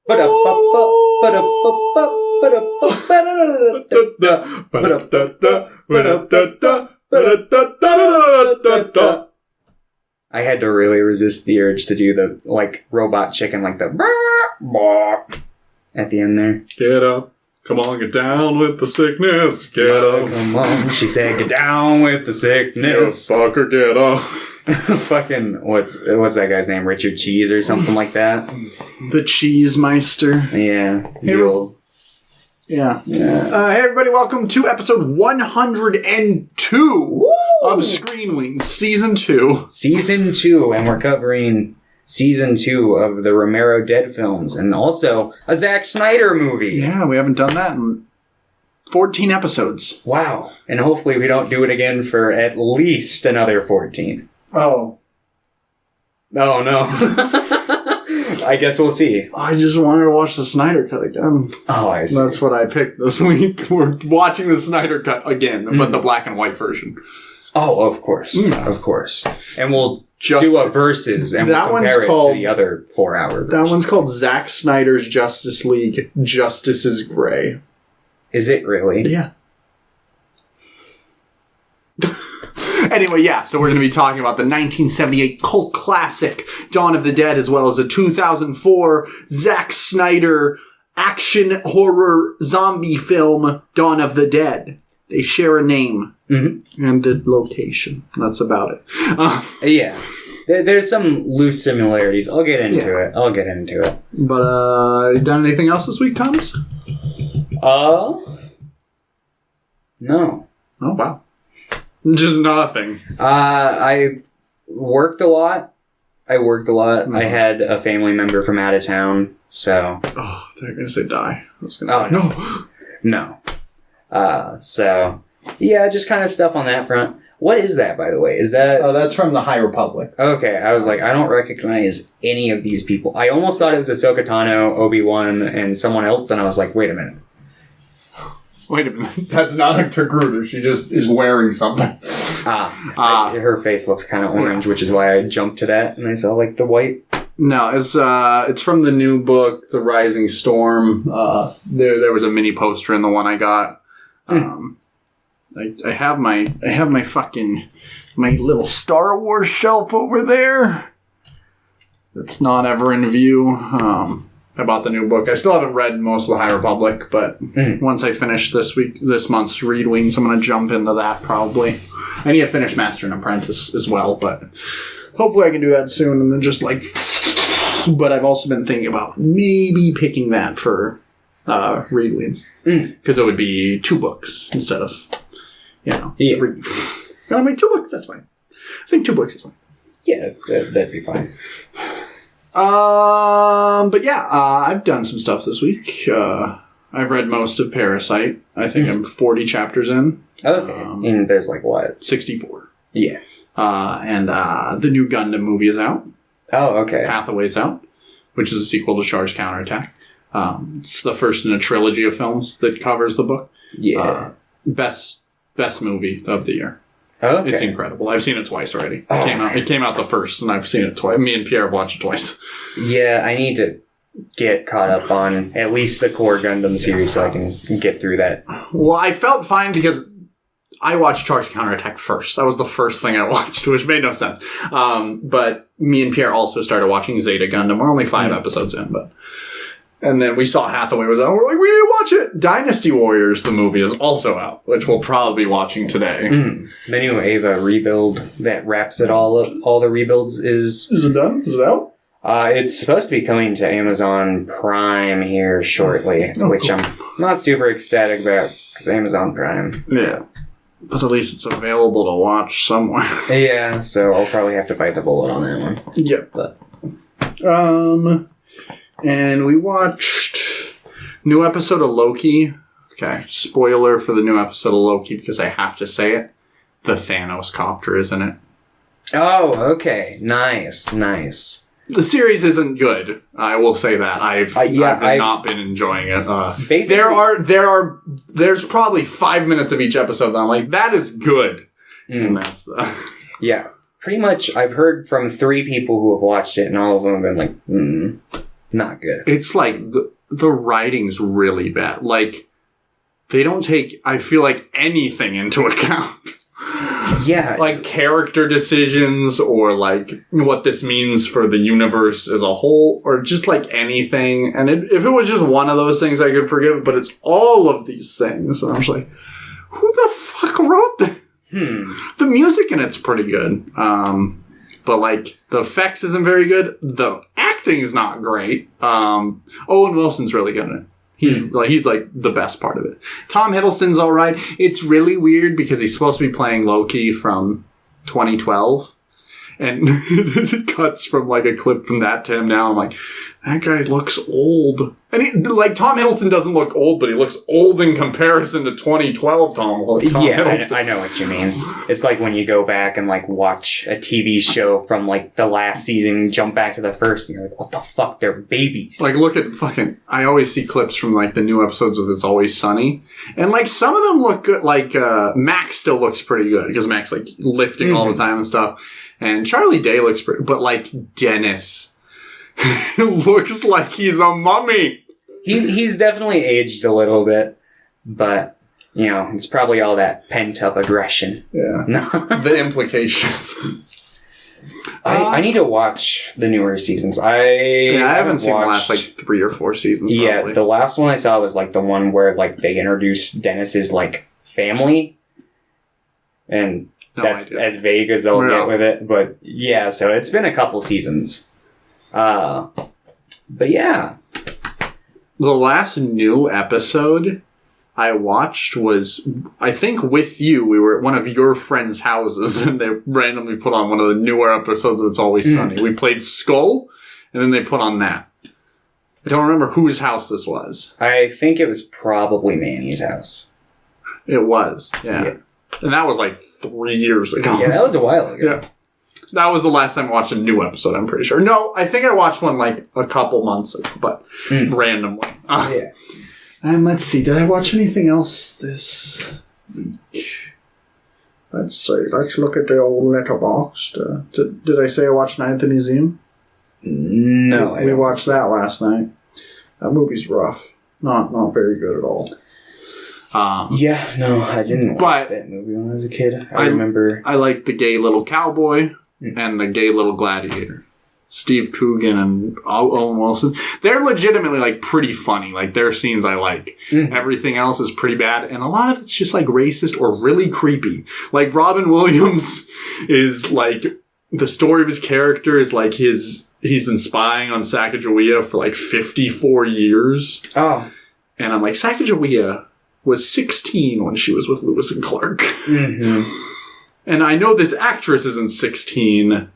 I had to really resist the urge to do the, like, robot chicken, like the at the end there. Get up. Come on, get down with the sickness. Get up. Come on. She said, get down with the sickness. Fucker, get up. Fucking, what's that guy's name? Richard Cheese or something like that? The Cheese Meister. Yeah. Yeah. Hey, everybody, welcome to episode 102 of Screen Weens, Season 2. Season 2, and we're covering Season 2 of the Romero Dead films, and also a Zack Snyder movie. Yeah, we haven't done that in 14 episodes. Wow. And hopefully we don't do it again for at least another 14. Oh. Oh, no. I guess we'll see. I just wanted to watch the Snyder Cut again. Oh, I see. That's what I picked this week. We're watching the Snyder Cut again, but the black and white version. Oh, of course. Of course. And we'll do a versus and we'll compare it to the other 4-hour version. That one's called Zack Snyder's Justice League. Justice is Gray. Is it really? Yeah. Anyway, yeah, so we're going to be talking about the 1978 cult classic Dawn of the Dead, as well as the 2004 Zack Snyder action horror zombie film Dawn of the Dead. They share a name and a location. That's about it. Yeah. There's some loose similarities. I'll get into it. But, you done anything else this week, Thomas? No. Oh, wow. Just nothing. I worked a lot. I had a family member from out of town, so... Oh, I thought you were going to say die. No. So, yeah, just kind of stuff on that front. What is that, by the way? Is that... Oh, that's from the High Republic. Okay, I was like, I don't recognize any of these people. I almost thought it was Ahsoka Tano, Obi-Wan, and someone else, and I was like, wait a minute. That's not a Togruta. She just is wearing something. Her face looked kind of orange, which is why I jumped to that, and I saw, like, the white... No, it's from the new book, The Rising Storm. There was a mini poster in the one I got. I have my fucking my little Star Wars shelf over there. That's not ever in view. I bought the new book. I still haven't read most of the High Republic, but once I finish this month's Read Weens, I'm going to jump into that probably. I need to finish Master and Apprentice as well, but hopefully I can do that soon and then just like... But I've also been thinking about maybe picking that for Read Weens. Because it would be 2 books instead of, 3. And I mean, 2 books, that's fine. I think 2 books is fine. Yeah, that'd be fine. But yeah, I've done some stuff this week. I've read most of Parasite. I think I'm 40 chapters in. Okay. And there's like what? 64. Yeah. And the new Gundam movie is out. Oh, okay. Hathaway's out, which is a sequel to Charge Counterattack. It's the first in a trilogy of films that covers the book. Yeah. Best movie of the year. Oh, okay. It's incredible. I've seen it twice already. It came out the first, and I've seen it twice. Me and Pierre have watched it twice. Yeah, I need to get caught up on at least the core Gundam series so I can get through that. Well, I felt fine because I watched Charge Counterattack first. That was the first thing I watched, which made no sense. But me and Pierre also started watching Zeta Gundam. We're only 5 episodes in, but... And then we saw Hathaway was out. We're like, we need to watch it! Dynasty Warriors, the movie, is also out, which we'll probably be watching today. The new Ava rebuild that wraps it all up, all the rebuilds is... Is it done? Is it out? It's supposed to be coming to Amazon Prime here shortly, which I'm not super ecstatic about, because Amazon Prime. Yeah. But at least it's available to watch somewhere. Yeah, so I'll probably have to bite the bullet on that one. Yeah. But. And we watched new episode of Loki. Okay, spoiler for the new episode of Loki because I have to say it. The Thanos copter is in it. Oh, okay. Nice. The series isn't good. I will say that. I've not been enjoying it. There's probably 5 minutes of each episode that I'm like, that is good. And that's yeah. Pretty much I've heard from 3 people who have watched it and all of them have been like, Not good. It's like the writing's really bad. Like, they don't take, I feel like, anything into account. Yeah. Like character decisions or like what this means for the universe as a whole or just like anything. And if it was just one of those things, I could forgive it, but it's all of these things. And I'm just like, who the fuck wrote this? The music in it's pretty good. But like the effects isn't very good. The acting is not great. Owen Wilson's really good in it. He's like the best part of it. Tom Hiddleston's all right. It's really weird because he's supposed to be playing Loki from 2012, and it cuts from like a clip from that to him now. I'm like, that guy looks old, and Tom Hiddleston doesn't look old, but he looks old in comparison to 2012 Tom Hiddleston. I know what you mean. It's like when you go back and like watch a TV show from like the last season, jump back to the first, and you're like, what the fuck? They're babies. Like, look at I always see clips from like the new episodes of It's Always Sunny, and like some of them look good. Like Max still looks pretty good because Max like lifting all the time and stuff, and Charlie Day looks pretty, but like Dennis looks like he's a mummy. He's definitely aged a little bit, but you know, it's probably all that pent up aggression. Yeah. The implications. I need to watch the newer seasons. I haven't seen the last like 3 or 4 seasons. Yeah, probably. the last one I saw was like the one where like they introduced Dennis's like family, and that's as vague as I'll get with it. But yeah, so it's been a couple seasons. But yeah. The last new episode I watched was, I think with you, we were at one of your friends' houses and they randomly put on one of the newer episodes of It's Always Sunny. We played Skull and then they put on that. I don't remember whose house this was. I think it was probably Manny's house. It was, yeah. And that was like 3 years ago. Yeah, that was a while ago. Yeah. That was the last time I watched a new episode, I'm pretty sure. No, I think I watched one like a couple months ago, but randomly. Yeah. And let's see, did I watch anything else this week? Let's see, let's look at the old letterbox. Did I say I watched Night at the Museum? No, we watched that last night. That movie's rough. Not very good at all. Yeah, no, I didn't watch that movie when I was a kid. I remember. I like The Gay Little Cowboy and The Gay Little Gladiator. Steve Coogan and Owen Wilson. They're legitimately like pretty funny. Like their scenes I like. Everything else is pretty bad. And a lot of it's just like racist or really creepy. Like Robin Williams is like, the story of his character is like he's been spying on Sacagawea for like 54 years. Oh. And I'm like, Sacagawea was 16 when she was with Lewis and Clark. And I know this actress isn't 16,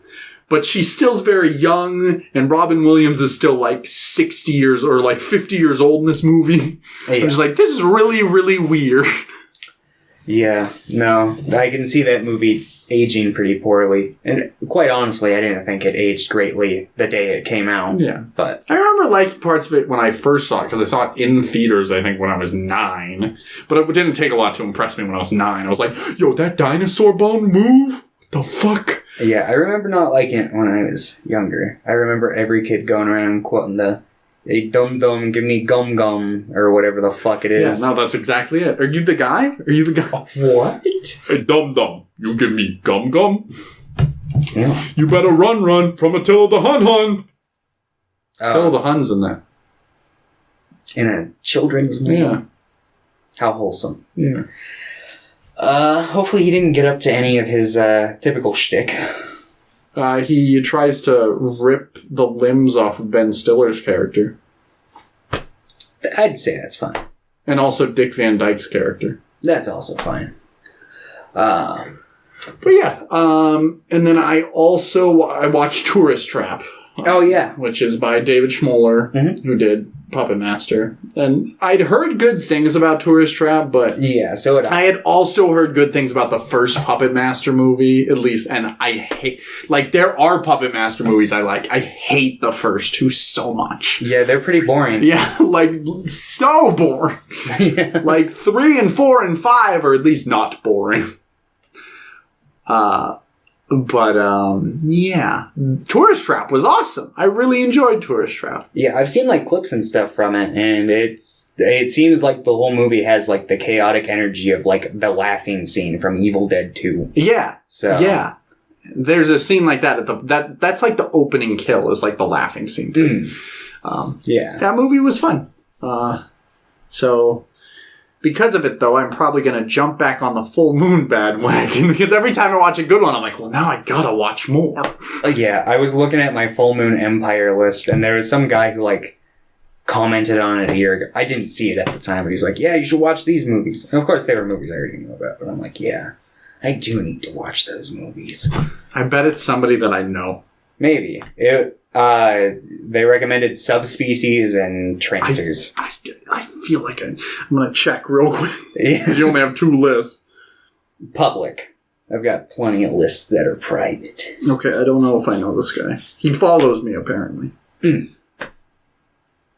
but she still's very young, and Robin Williams is still like 60 years or like 50 years old in this movie. Yeah. I'm just like, this is really, really weird. Yeah, no, I can see that movie aging pretty poorly. And quite honestly, I didn't think it aged greatly the day it came out. Yeah. But I remember liking parts of it when I first saw it, because I saw it in theaters, I think, when I was 9. But it didn't take a lot to impress me when I was 9. I was like, yo, that dinosaur bone move? The fuck? Yeah, I remember not liking it when I was younger. I remember every kid going around quoting the, "Hey, dum-dum, give me gum-gum," or whatever the fuck it is. Yeah, no, that's exactly it. Are you the guy? What? Hey, dum-dum, you give me gum-gum? Yeah. You better run from Attila the Hun. Attila the Hun's in there. In a children's movie? Yeah. How wholesome. Yeah. Hopefully he didn't get up to any of his typical shtick. He tries to rip the limbs off of Ben Stiller's character. I'd say that's fine. And also Dick Van Dyke's character. That's also fine. But yeah. And then I watched Tourist Trap. Oh, yeah. Which is by David Schmoller, who did Puppet Master. And I'd heard good things about Tourist Trap, but yeah, so I had also heard good things about the first Puppet Master movie, at least. And I hate, like, there are Puppet Master movies I like. I hate the first two so much. Yeah, they're pretty boring. Yeah, like, so boring. Yeah. Like, 3 and 4 and 5 are at least not boring. But, yeah. Tourist Trap was awesome. I really enjoyed Tourist Trap. Yeah, I've seen, like, clips and stuff from it, and it seems like the whole movie has, like, the chaotic energy of, like, the laughing scene from Evil Dead 2. Yeah. So. Yeah. There's a scene like that. That's like the opening kill is, like, the laughing scene, too. Yeah. That movie was fun. So... Because of it, though, I'm probably going to jump back on the Full Moon bandwagon because every time I watch a good one, I'm like, well, now I gotta watch more. Yeah, I was looking at my Full Moon Empire list, and there was some guy who, like, commented on it a year ago. I didn't see it at the time, but he's like, yeah, you should watch these movies. And of course, they were movies I already knew about, but I'm like, yeah, I do need to watch those movies. I bet it's somebody that I know. Maybe. They recommended Subspecies and Trancers. I feel like I'm going to check real quick. Yeah. You only have 2 lists. Public. I've got plenty of lists that are private. Okay, I don't know if I know this guy. He follows me, apparently.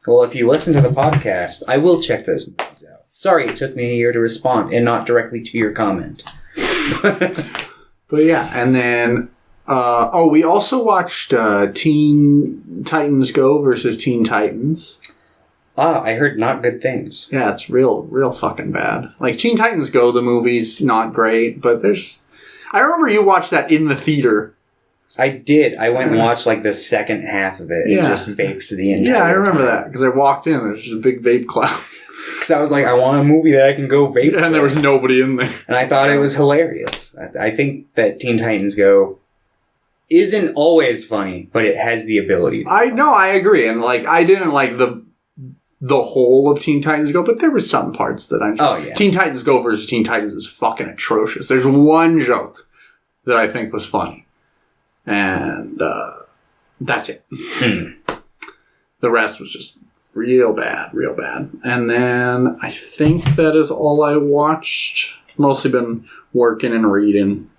Well, if you listen to the podcast, I will check those movies out. Sorry it took me a year to respond and not directly to your comment. But yeah, and then... we also watched Teen Titans Go versus Teen Titans. I heard not good things. Yeah, it's real fucking bad. Like, Teen Titans Go, the movie's not great, but there's... I remember you watched that in the theater. I did. I went and watched, like, the second half of it and just vaped the entire Yeah, I remember time. that, because I walked in, there's just a big vape cloud. Because I was like, I want a movie that I can go vape and there was nobody in there. And I thought it was hilarious. I think that Teen Titans Go... isn't always funny, but it has the ability. I agree. And, like, I didn't like the whole of Teen Titans Go, but there were some parts that I enjoyed. Oh, yeah. Teen Titans Go versus Teen Titans is fucking atrocious. There's one joke that I think was funny. And that's it. The rest was just real bad. And then I think that is all I watched. Mostly been working and reading.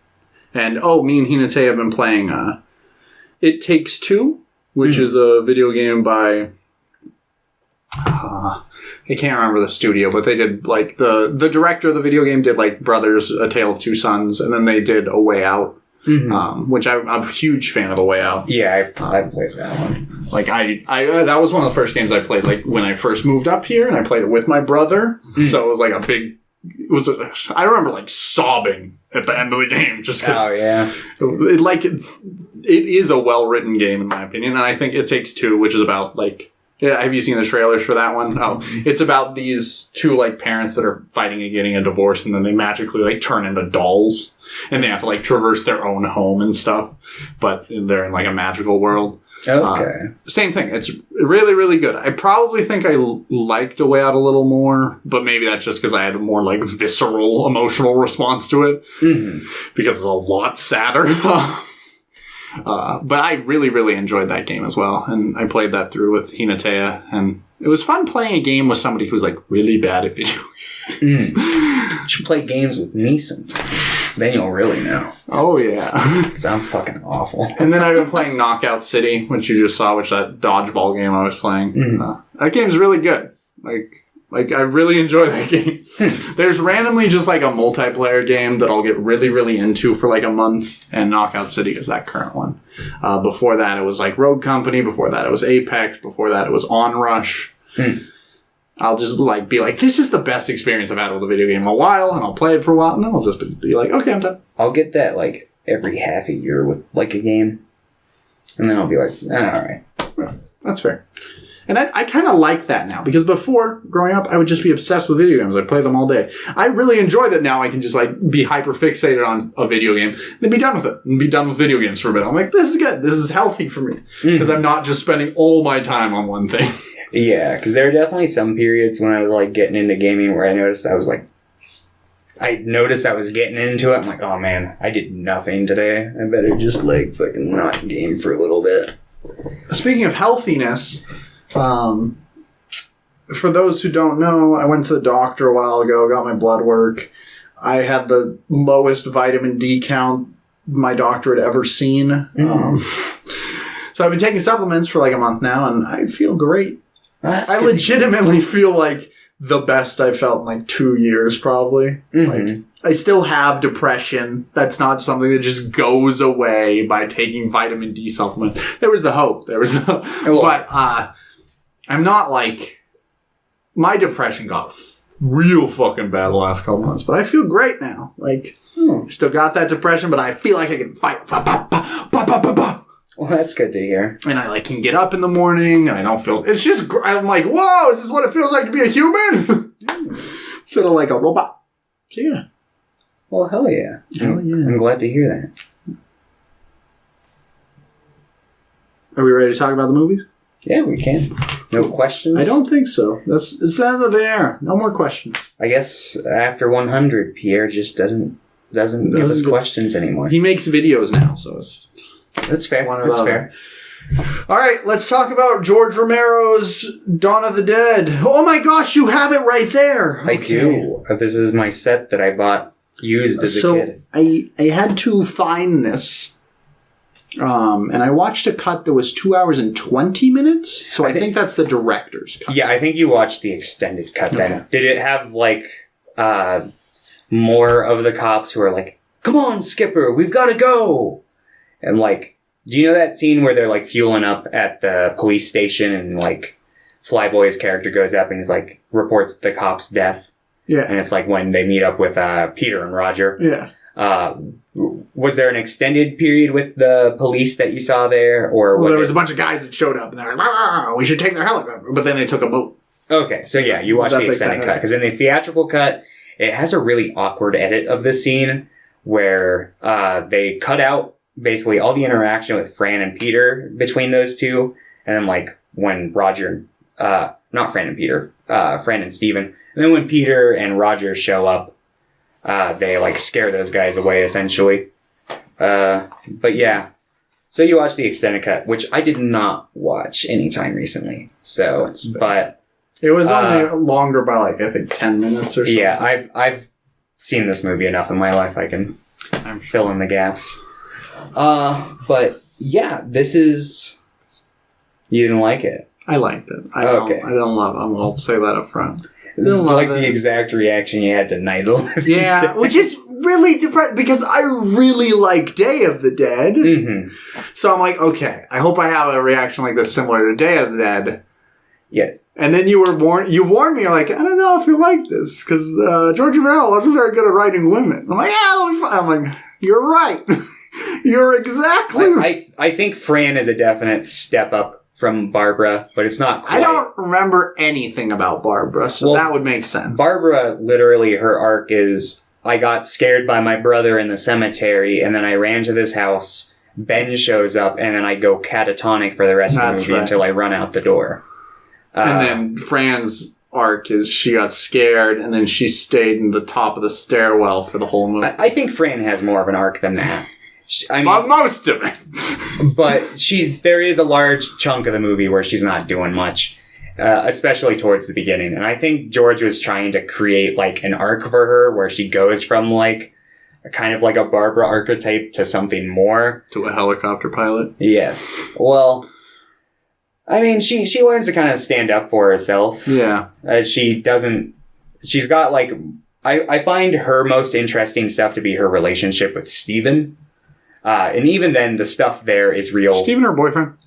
And, me and Hinata have been playing It Takes Two, which is a video game by... I can't remember the studio, but they did, like, the director of the video game did, like, Brothers, A Tale of Two Sons, and then they did A Way Out, which I'm a huge fan of A Way Out. Yeah, I've played that one. Like, I that was one of the first games I played, like, when I first moved up here, and I played it with my brother, so it was, like, a big... I remember, like, sobbing at the end of the game, just because... Oh, yeah. It is a well-written game, in my opinion, and I think It Takes Two, which is about, like... Yeah, have you seen the trailers for that one? Oh, it's about these 2, like, parents that are fighting and getting a divorce, and then they magically, like, turn into dolls, and they have to, like, traverse their own home and stuff, but they're in, like, a magical world. Okay. Same thing. It's really, really good. I probably think I liked A Way Out a little more, but maybe that's just because I had a more, like, visceral, emotional response to it, because it's a lot sadder. But I really, really enjoyed that game as well. And I played that through with Hinata. And it was fun playing a game with somebody who's, like, really bad at video games. You should play games with me sometime. Then you'll really know. Oh, yeah. Because I'm fucking awful. And then I've been playing Knockout City, which you just saw, which that dodgeball game I was playing. That game's really good. Like, I really enjoy that game. There's randomly just, like, a multiplayer game that I'll get really, really into for, like, a month, and Knockout City is that current one. Before that, it was, like, Road Company. Before that, it was Apex. Before that, it was Onrush. I'll just, like, be like, this is the best experience I've had with a video game in a while, and I'll play it for a while, and then I'll just be like, okay, I'm done. I'll get that, like, every half a year with, like, a game, and then I'll be like, alright. Yeah, that's fair. And I kind of like that now, because before, growing up, I would just be obsessed with video games. I'd play them all day. I really enjoy that now I can just, like, be hyper-fixated on a video game, then be done with it, and be done with video games for a bit. I'm like, this is good. This is healthy for me, because I'm not just spending all my time on one thing. Yeah, because there are definitely some periods when I was, like, getting into gaming where I noticed I was getting into it. I'm like, oh, man, I did nothing today. I better just, like, fucking not game for a little bit. Speaking of healthiness... for those who don't know, I went to the doctor a while ago, got my blood work. I had the lowest vitamin D count my doctor had ever seen. So I've been taking supplements for like a month now, and I feel great. I legitimately feel like the best I've felt in like 2 years, probably. Like, I still have depression. That's not something that just goes away by taking vitamin D supplements. There was the hope. But I'm not like... My depression got real fucking bad the last couple months, but I feel great now. Like, still got that depression, but I feel like I can fight. Well, that's good to hear. And I like can get up in the morning, and I don't feel... It's just... I'm like, whoa, is this what it feels like to be a human? Instead of like a robot. So, yeah. Well, hell yeah. Hell yeah. I'm glad to hear that. Are we ready to talk about the movies? Yeah, we can. No questions? I don't think so. It's the end of the air. No more questions. I guess after 100, Pierre just doesn't give us questions anymore. He makes videos now, so it's... That's fair. That's fair. All right, let's talk about George Romero's Dawn of the Dead. Oh my gosh, you have it right there. I do. This is my set that I bought used as a kid. I had to find this, and I watched a cut that was 2 hours and 20 minutes. So I think that's the director's cut. Yeah, I think you watched the extended cut then. Okay. Did it have like more of the cops who are like, "Come on, Skipper, we've got to go," and like. Do you know that scene where they're, like, fueling up at the police station and, like, Flyboy's character goes up and he's, like, reports the cop's death? Yeah. And it's, like, when they meet up with Peter and Roger. Yeah. Was there an extended period with the police that you saw there? Or there was a bunch of guys that showed up and they're like, we should take their helicopter. But then they took a boat. Okay, so yeah, you watched the extended cut. Because in the theatrical cut, it has a really awkward edit of this scene where they cut out basically all the interaction with Fran and Peter between those two. And then like when Roger, not Fran and Peter, Fran and Steven. And then when Peter and Roger show up, they like scare those guys away essentially. But yeah. So you watched the extended cut, which I did not watch anytime recently. So, but it was only longer by like, I think 10 minutes or something. Yeah. I've seen this movie enough in my life. I'm fill in the gaps. But yeah, this is... You didn't like it? I liked it. I don't love it. I'll say that up front. This is like the exact reaction you had to Night of the Living Dead. Yeah, which is really depressing because I really like Day of the Dead. Mm-hmm. So I'm like, okay, I hope I have a reaction like this similar to Day of the Dead. Yeah. And then you warned me, you're like, I don't know if you like this because George Romero wasn't very good at writing women. I'm like, yeah, it'll be fine. I'm like, you're right. You're exactly right. I think Fran is a definite step up from Barbara, but it's not quite. I don't remember anything about Barbara, so that would make sense. Barbara, literally, her arc is, I got scared by my brother in the cemetery, and then I ran to this house, Ben shows up, and then I go catatonic for the rest of the movie until I run out the door. And then Fran's arc is she got scared, and then she stayed in the top of the stairwell for the whole movie. I think Fran has more of an arc than that. I mean, most of it. But there is a large chunk of the movie where she's not doing much, especially towards the beginning. And I think George was trying to create like an arc for her where she goes from like kind of like a Barbara archetype to something more. To a helicopter pilot? Yes. Well, I mean, she learns to kind of stand up for herself. Yeah. She's got like, I find her most interesting stuff to be her relationship with Steven. And even then, the stuff there is real. Steven, her boyfriend?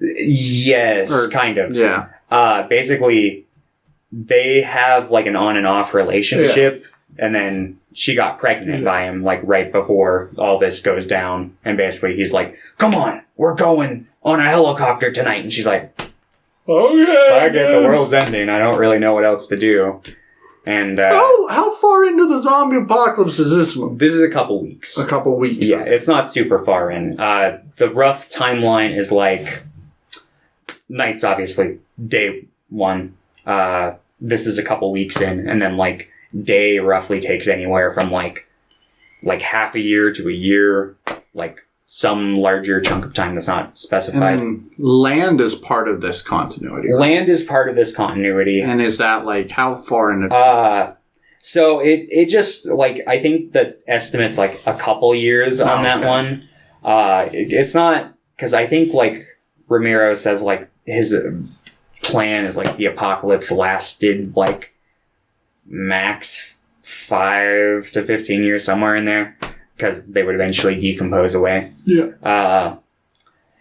Yes, kind of. Yeah. Basically, they have like an on and off relationship, and then she got pregnant by him like right before all this goes down. And basically, he's like, "Come on, we're going on a helicopter tonight," and she's like, "Okay, fuck it, the world's ending. I don't really know what else to do." And how far into the zombie apocalypse is this one? This is a couple weeks. A couple weeks. Yeah, it's not super far in. The rough timeline is like Night's obviously day one. This is a couple weeks in, and then like Day roughly takes anywhere from like half a year to a year, like some larger chunk of time that's not specified. And Land is part of this continuity. Right? Land is part of this continuity. And is that like how far in so it just like I think the estimate's like a couple years on that one. It's not because I think like Romero says like his plan is like the apocalypse lasted like max 5 to 15 years, somewhere in there, because they would eventually decompose away. Yeah.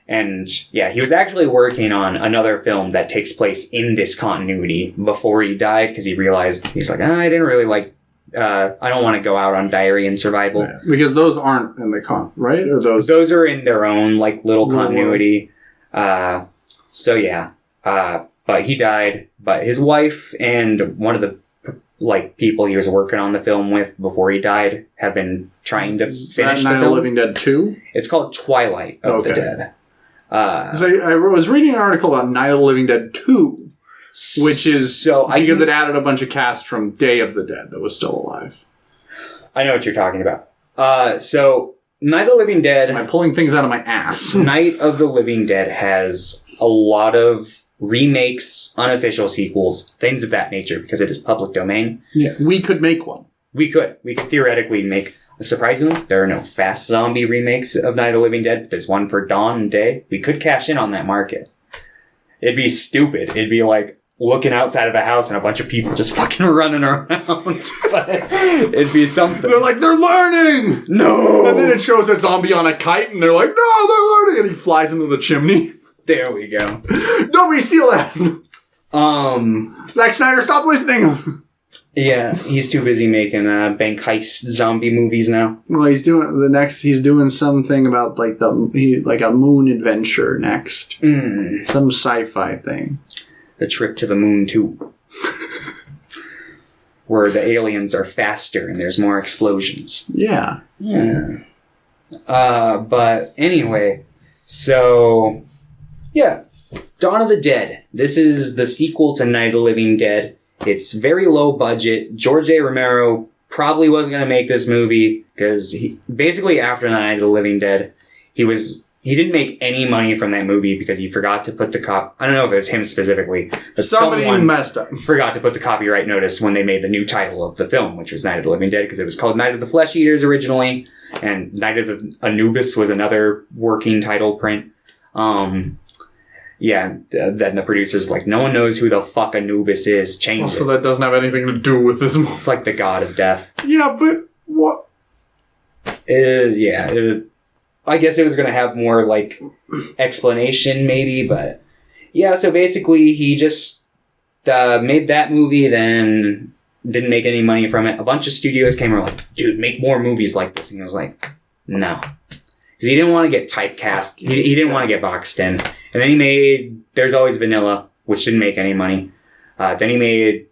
And yeah, he was actually working on another film that takes place in this continuity before he died, because he realized, he's like, I didn't really like, I don't want to go out on diary and survival. Yeah. Because those aren't in the right? Or those? Those are in their own, like, little continuity. So yeah. But he died. But his wife and one of the, like, people he was working on the film with before he died have been trying to finish the Night of film. the Living Dead 2? It's called Twilight of the Dead. I was reading an article about Night of the Living Dead 2, which is because it added a bunch of cast from Day of the Dead that was still alive. I know what you're talking about. So Night of the Living Dead... Am I pulling things out of my ass? Night of the Living Dead has a lot of remakes, unofficial sequels, things of that nature, because it is public domain. Yeah, we could make one. We could theoretically make... Surprisingly, there are no fast zombie remakes of Night of the Living Dead, but there's one for Dawn and Day. We could cash in on that market. It'd be stupid. It'd be like looking outside of a house and a bunch of people just fucking running around. But it'd be something. They're like, they're learning! No! And then it shows a zombie on a kite and they're like, no, they're learning! And he flies into the chimney. There we go. Nobody steal that! Zack Snyder, stop listening! Yeah, he's too busy making bank heist zombie movies now. Well, he's doing something about like a moon adventure next. Some sci-fi thing. The Trip to the Moon 2. Where the aliens are faster and there's more explosions. Yeah. But anyway, so yeah, Dawn of the Dead. This is the sequel to Night of the Living Dead. It's very low budget. George A. Romero probably wasn't going to make this movie because basically after Night of the Living Dead, he didn't make any money from that movie because he forgot to put I don't know if it was him specifically, but somebody messed up. Forgot to put the copyright notice when they made the new title of the film, which was Night of the Living Dead, because it was called Night of the Flesh Eaters originally, and Night of the Anubis was another working title print. Yeah, then the producer's like, no one knows who the fuck Anubis is. Change it. So that doesn't have anything to do with this movie. It's like the god of death. Yeah, but what? I guess it was going to have more, like, explanation, maybe, but... Yeah, so basically, he just made that movie, then didn't make any money from it. A bunch of studios came and were like, dude, make more movies like this. And he was like, no. Because he didn't want to get typecast. He didn't want to get boxed in. And then he made There's Always Vanilla, which didn't make any money. Then he made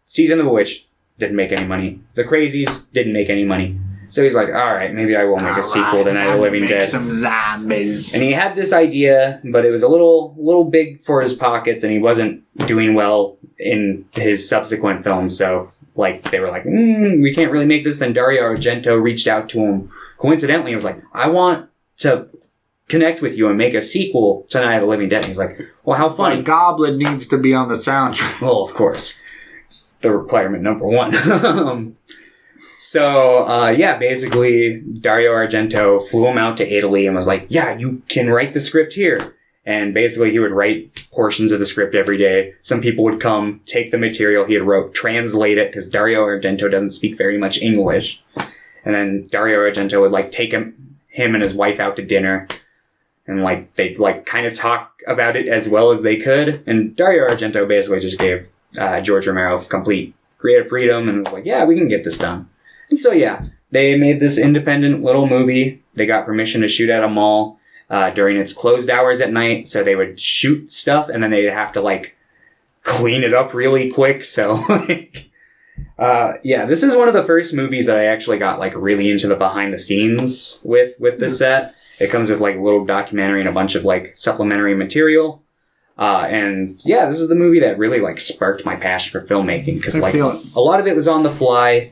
Season of the Witch, didn't make any money. The Crazies, didn't make any money. So he's like, all right, maybe I will make a sequel to Night of the Living Dead. Some zombies. And he had this idea, but it was a little big for his pockets, and he wasn't doing well in his subsequent films. So, like, they were like, we can't really make this. Then Dario Argento reached out to him coincidentally and was like, I want to connect with you and make a sequel to Night of the Living Dead. And he's like, well, how funny. My Goblin needs to be on the soundtrack. Well, of course. It's the requirement number one. So, basically, Dario Argento flew him out to Italy and was like, yeah, you can write the script here. And basically, he would write portions of the script every day. Some people would come, take the material he had wrote, translate it, because Dario Argento doesn't speak very much English. And then Dario Argento would, like, take him and his wife out to dinner. And, like, they'd, like, kind of talk about it as well as they could. And Dario Argento basically just gave George Romero complete creative freedom and was like, yeah, we can get this done. And so, yeah, they made this independent little movie. They got permission to shoot at a mall during its closed hours at night. So they would shoot stuff and then they'd have to, like, clean it up really quick. So, like, this is one of the first movies that I actually got, like, really into the behind the scenes with the set. It comes with, like, a little documentary and a bunch of, like, supplementary material. This is the movie that really, like, sparked my passion for filmmaking. Because, like, a lot of it was on the fly.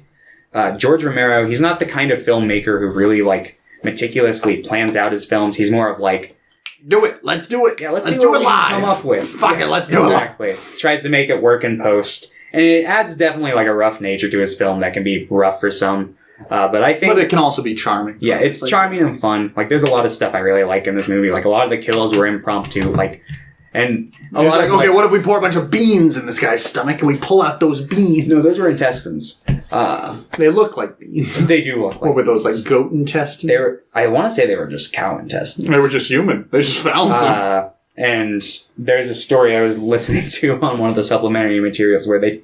George Romero, he's not the kind of filmmaker who really, like, meticulously plans out his films. He's more of, like... Do it! Let's do it! Yeah, let's see what we can come up with. Fuck it, let's do it! Exactly. Tries to make it work in post. And it adds definitely, like, a rough nature to his film that can be rough for some. But I think... But it can also be charming. Yeah, it's like, charming and fun. Like, there's a lot of stuff I really like in this movie. Like, a lot of the kills were impromptu. Like, And I was like, okay, what if we pour a bunch of beans in this guy's stomach and we pull out those beans? No, those were intestines. They look like beans. They do look like What were those, like goat intestines? I want to say they were just cow intestines. They were just human. They just found some. And there's a story I was listening to on one of the supplementary materials where they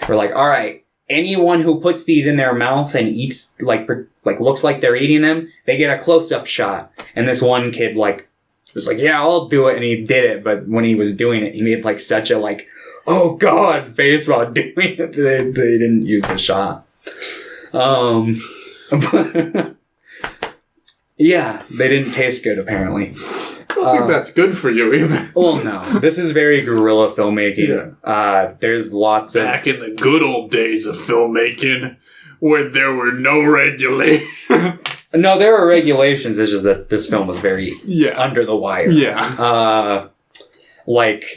were like, all right, anyone who puts these in their mouth and eats, like looks like they're eating them, they get a close-up shot. And this one kid, was like, yeah, I'll do it. And he did it. But when he was doing it, he made, such a, oh, God, face while doing it. They didn't use the shot. But yeah, they didn't taste good, apparently. I don't think that's good for you either. Well, no. This is very guerrilla filmmaking. Yeah. There's lots of... Back in the good old days of filmmaking, where there were no regulations. No, there were regulations. It's just that this film was very under the wire. Yeah.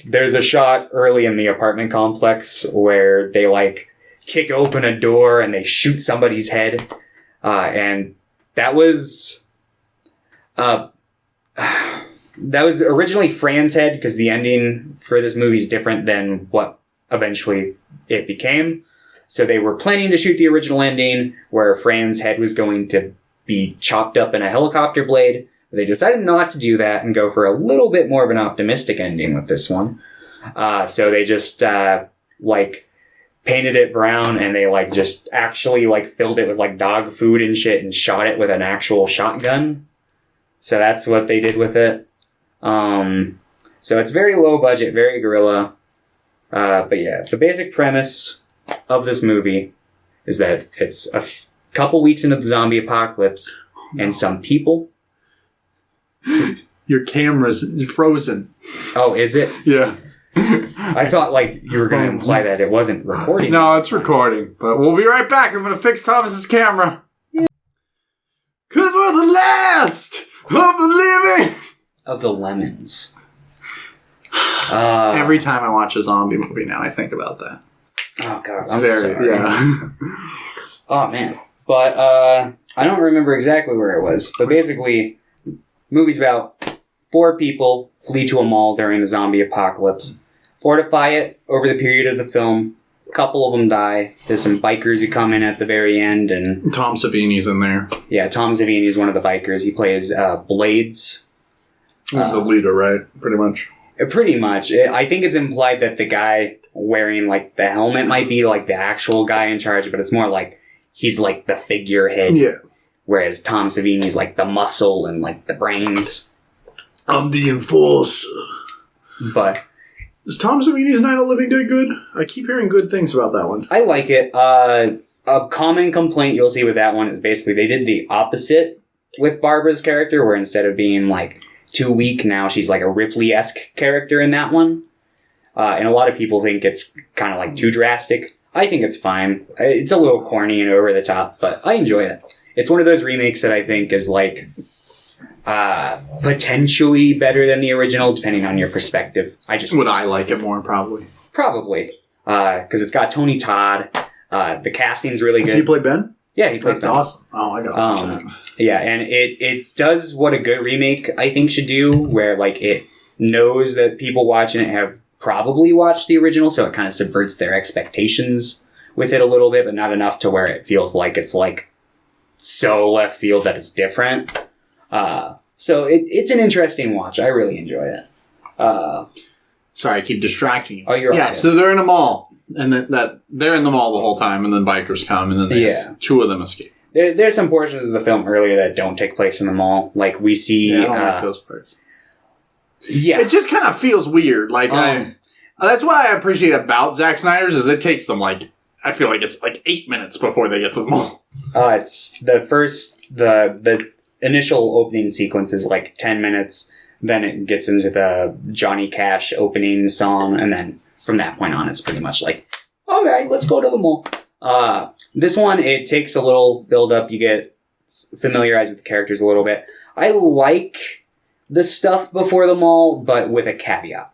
There's a shot early in the apartment complex where they, kick open a door and they shoot somebody's head. And that was... that was originally Fran's head, because the ending for this movie is different than what eventually it became. So they were planning to shoot the original ending where Fran's head was going to be chopped up in a helicopter blade. They decided not to do that and go for a little bit more of an optimistic ending with this one. So they just, painted it brown, and they, just actually, filled it with, dog food and shit and shot it with an actual shotgun. So that's what they did with it. So it's very low budget, very guerrilla. But yeah, the basic premise of this movie is that it's a couple weeks into the zombie apocalypse, and some people... Your camera's frozen. Oh, is it? Yeah. I thought, you were going to imply that it wasn't recording. No, it's recording. But we'll be right back. I'm going to fix Thomas's camera. Yeah. 'Cause we're the last of the living. Of the lemons. Every time I watch a zombie movie now, I think about that. Oh, God. It's sorry. Yeah. Oh, man. But I don't remember exactly where it was. But basically, movie's about 4 people flee to a mall during the zombie apocalypse, fortify it over the period of the film. A couple of them die. There's some bikers who come in at the very end. And Tom Savini's in there. Yeah, Tom Savini is one of the bikers. He plays Blades. He's the leader, right? Pretty much. Pretty much. I think it's implied that the guy wearing, the helmet might be, the actual guy in charge, but it's more he's, the figurehead. Yeah. Whereas Tom Savini's, the muscle and, the brains. I'm the enforcer. But... Is Tom Savini's Night of the Living Dead good? I keep hearing good things about that one. I like it. A common complaint you'll see with that one is basically they did the opposite with Barbara's character, where instead of being, too weak, now she's, a Ripley-esque character in that one. And a lot of people think it's kind of, too drastic. I think it's fine. It's a little corny and over the top, but I enjoy it. It's one of those remakes that I think is, potentially better than the original, depending on your perspective. Would I like it more, probably? Probably. Because it's got Tony Todd. The casting's really good. Does he play Ben? Yeah, he plays Ben. That's awesome. Oh, I gotta watch that. Yeah, and it does what a good remake, I think, should do, where, it knows that people watching it have probably watched the original, so it kind of subverts their expectations with it a little bit, but not enough to where it feels like it's, so left field that it's different. So it's an interesting watch. I really enjoy it. Sorry, I keep distracting you. Oh, you're right. Yeah, so they're in a mall, and that they're in the mall the whole time, and then bikers come, and then 2 of them escape. There's some portions of the film earlier that don't take place in the mall. We see... Yeah, I don't like those parts. Yeah. It just kind of feels weird. That's what I appreciate about Zack Snyder's, is it takes them, I feel like it's 8 minutes before they get to the mall. It's the initial opening sequence is 10 minutes. Then it gets into the Johnny Cash opening song. And then from that point on, it's pretty much all right, let's go to the mall. This one, it takes a little build up. You get familiarized with the characters a little bit. I like the stuff before the mall, but with a caveat.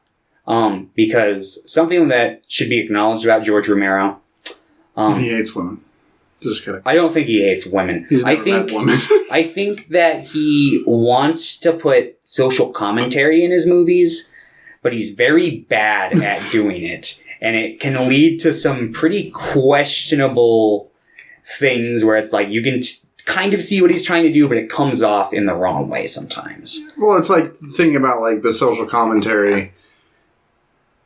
Because something that should be acknowledged about George Romero. He hates women. Just kidding. I don't think he hates women. He's never met women. I think that he wants to put social commentary in his movies, but he's very bad at doing it. And it can lead to some pretty questionable things where it's like you can kind of see what he's trying to do, but it comes off in the wrong way sometimes. Well, it's like thinking about like the social commentary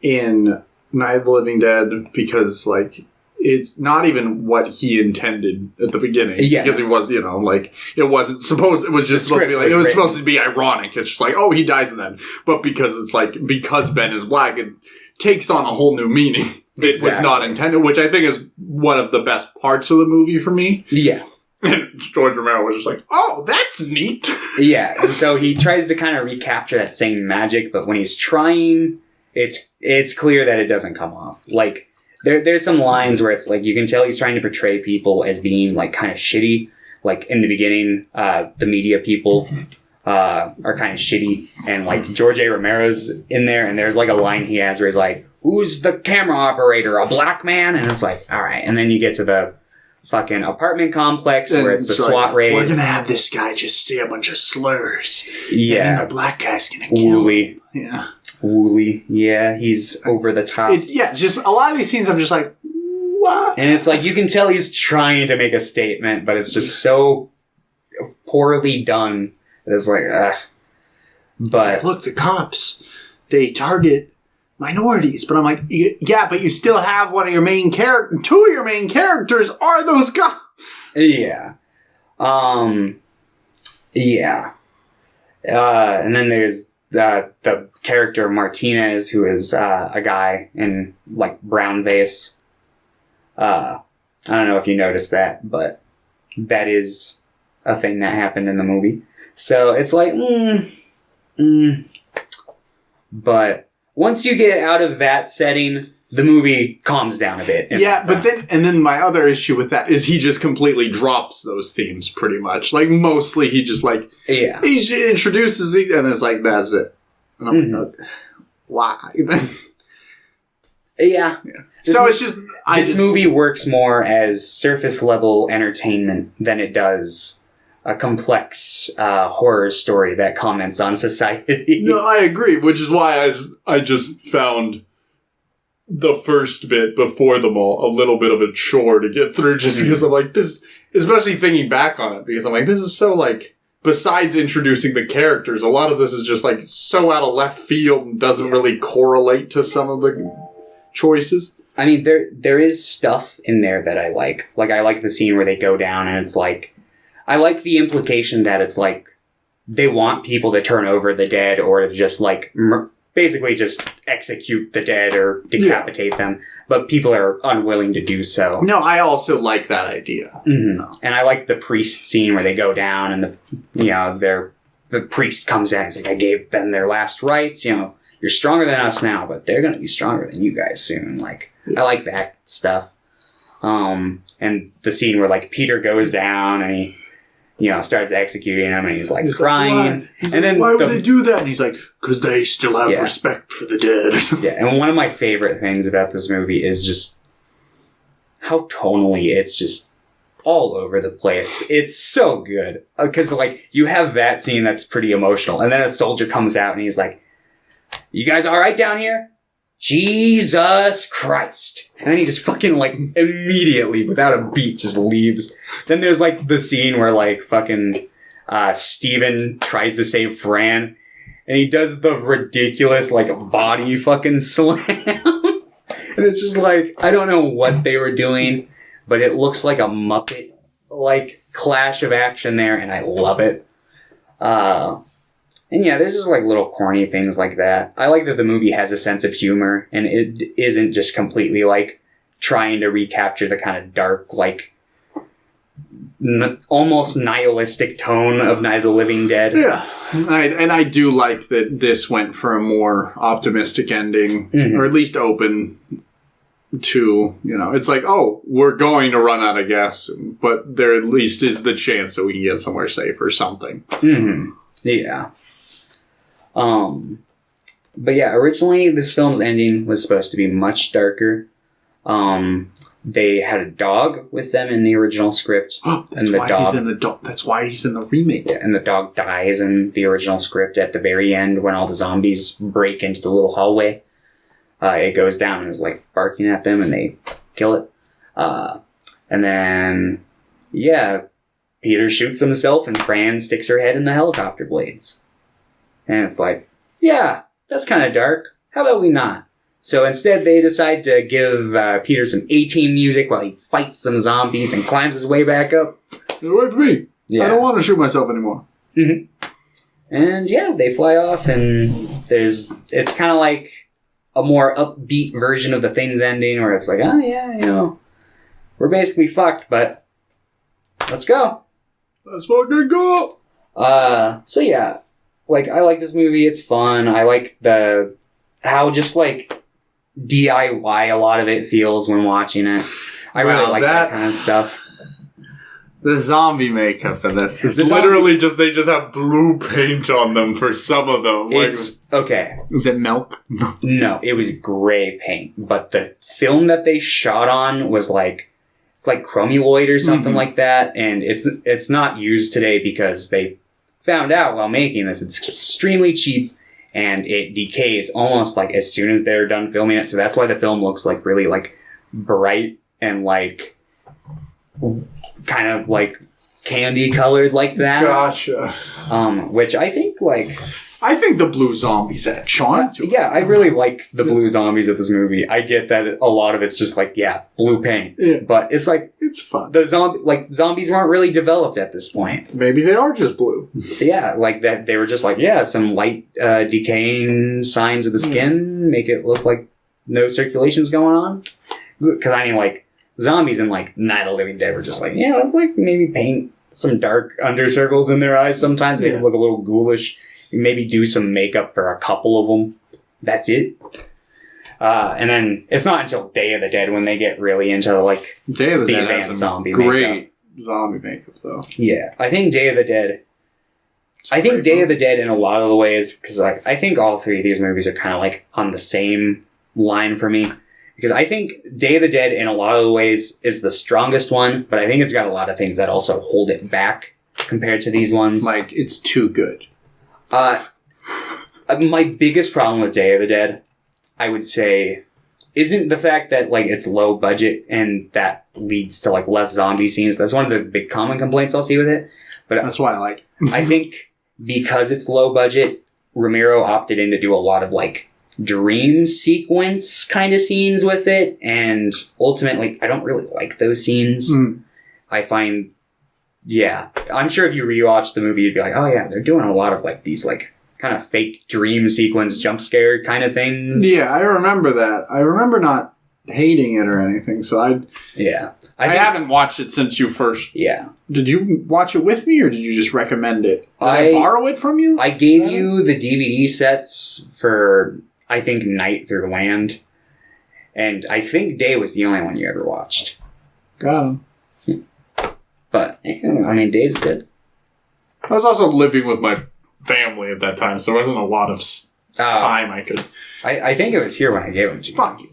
in Night of the Living Dead, because like it's not even what he intended at the beginning. Yeah. Because he was, like it wasn't supposed, it was just supposed to be like, it was supposed to be ironic. It's just like, oh, he dies then. But because it's like, because Ben is black, it takes on a whole new meaning. It was not intended, which I think is one of the best parts of the movie for me. Yeah. And George Romero was just like, oh, that's neat. Yeah. And so he tries to kind of recapture that same magic, but when he's trying, it's clear that it doesn't come off. Like, there's some lines where it's like, you can tell he's trying to portray people as being like kind of shitty. Like in the beginning, the media people are kind of shitty. And like George A. Romero's in there, and there's like a line he has where he's like, who's the camera operator? A black man? And it's like, all right. And then you get to the fucking apartment complex where it's the SWAT raid. We're going to have this guy just say a bunch of slurs. Yeah. And then the black guy's going to kill him. Yeah. Wooly. Yeah, he's over the top. Just a lot of these scenes I'm just like, what? And it's like, you can tell he's trying to make a statement, but it's just so poorly done that it's like, ugh. But look, the cops, they target minorities. But I'm like, yeah, but you still have one of your main characters. Two of your main characters are those guys. Yeah. Yeah. And then there's the character Martinez, who is a guy in like brown vase. I don't know if you noticed that, but that is a thing that happened in the movie. So it's like, But once you get out of that setting, the movie calms down a bit. Yeah, but then my other issue with that is he just completely drops those themes pretty much. Like, mostly he just like, he introduces it and it's like, that's it. And I'm like, why? Yeah. So it's just, this movie works more as surface level entertainment than it does a complex horror story that comments on society. No, I agree, which is why I just found the first bit before them all a little bit of a chore to get through, just because I'm like, this, especially thinking back on it, because I'm like, this is so like, besides introducing the characters, a lot of this is just like so out of left field and doesn't really correlate to some of the choices. I mean, there is stuff in there that I like. Like, I like the scene where they go down and it's like, I like the implication that it's like they want people to turn over the dead or to just like basically just execute the dead or decapitate them, but people are unwilling to do so. No, I also like that idea. Mm-hmm. No. And I like the priest scene where they go down and the priest comes in and is like, I gave them their last rites. You're stronger than us now, but they're going to be stronger than you guys soon. Like, I like that stuff. And the scene where like Peter goes down and he, starts executing him, and he's like crying. And then why would they do that? And he's like, because they still have respect for the dead. Yeah, and one of my favorite things about this movie is just how tonally it's just all over the place. It's so good. Because, like, you have that scene that's pretty emotional, and then a soldier comes out and he's like, you guys all right down here? Jesus Christ. And then he just fucking, like, immediately, without a beat, just leaves. Then there's, like, the scene where, like, fucking Steven tries to save Fran, and he does the ridiculous, like, body fucking slam. And it's just, like, I don't know what they were doing, but it looks like a Muppet, like, clash of action there, and I love it. And yeah, there's just like little corny things like that. I like that the movie has a sense of humor and it isn't just completely like trying to recapture the kind of dark, like almost nihilistic tone of Night of the Living Dead. Yeah. And I do like that this went for a more optimistic ending, or at least open to, it's like, oh, we're going to run out of gas, but there at least is the chance that we can get somewhere safe or something. Mm-hmm. Yeah. But yeah, originally this film's ending was supposed to be much darker. they had a dog with them in the original script. That's why he's in the remake. Yeah, and the dog dies in the original script at the very end when all the zombies break into the little hallway. It goes down and is like barking at them and they kill it. And then, yeah, Peter shoots himself and Fran sticks her head in the helicopter blades. And it's like, yeah, that's kind of dark. How about we not? So instead they decide to give Peter some A-Team music while he fights some zombies and climbs his way back up. Get away from me. Yeah. I don't want to shoot myself anymore. Mm-hmm. And yeah, they fly off and it's kind of like a more upbeat version of the Things ending where it's like, oh yeah, you know, we're basically fucked, but let's go. Let's fucking go! So yeah, like, I like this movie, it's fun, I like how just, like, DIY a lot of it feels when watching it. I really like that kind of stuff. The zombie makeup for this is literally they just have blue paint on them for some of them. Okay. Is it milk? No, it was gray paint. But the film that they shot on was like, it's like chromuloid or something like that. And it's not used today because they found out while making this, it's extremely cheap and it decays almost like as soon as they're done filming it. So that's why the film looks like really like bright and like kind of like candy colored like that. Gotcha. Which I think the blue zombies add charm to it. Yeah, I really like the blue zombies of this movie. I get that a lot of it's just like, yeah, blue paint. Yeah. But it's like, it's fun. The zombies weren't really developed at this point. Maybe they are just blue. Yeah, like that they were just like, yeah, some light decaying signs of the skin make it look like no circulation's going on. Because I mean, like, zombies in like Night of the Living Dead were just like, yeah, let's like maybe paint some dark under circles in their eyes sometimes, make them look a little ghoulish. Maybe do some makeup for a couple of them. That's it. And then it's not until Day of the Dead when they get really into like Day of the Dead advanced has zombie great makeup. Zombie makeup though. Yeah, I think Day of the Dead. Day of the Dead in a lot of the ways, because like I think all three of these movies are kind of like on the same line for me. Because I think Day of the Dead, in a lot of the ways, is the strongest one, but I think it's got a lot of things that also hold it back compared to these ones. Like, it's too good. My biggest problem with Day of the Dead, I would say, isn't the fact that, like, it's low budget and that leads to, like, less zombie scenes. That's one of the big common complaints I'll see with it. But that's why I like it. I think because it's low budget, Romero opted in to do a lot of, like, dream sequence kind of scenes with it, and ultimately I don't really like those scenes. I find, yeah, I'm sure if you rewatch the movie you'd be like, oh yeah, they're doing a lot of like these like kind of fake dream sequence jump scare kind of things. Yeah, I remember that. I remember not hating it or anything, so I haven't watched it since you first. Yeah. Did you watch it with me or did you just recommend it? Did I borrow it from you? I gave you the DVD sets for I think Night Through Land, and I think Day was the only one you ever watched. Got him. But, I mean, Day's good. I was also living with my family at that time, so there wasn't a lot of time I could... I think it was here when I gave them to you. Fuck you.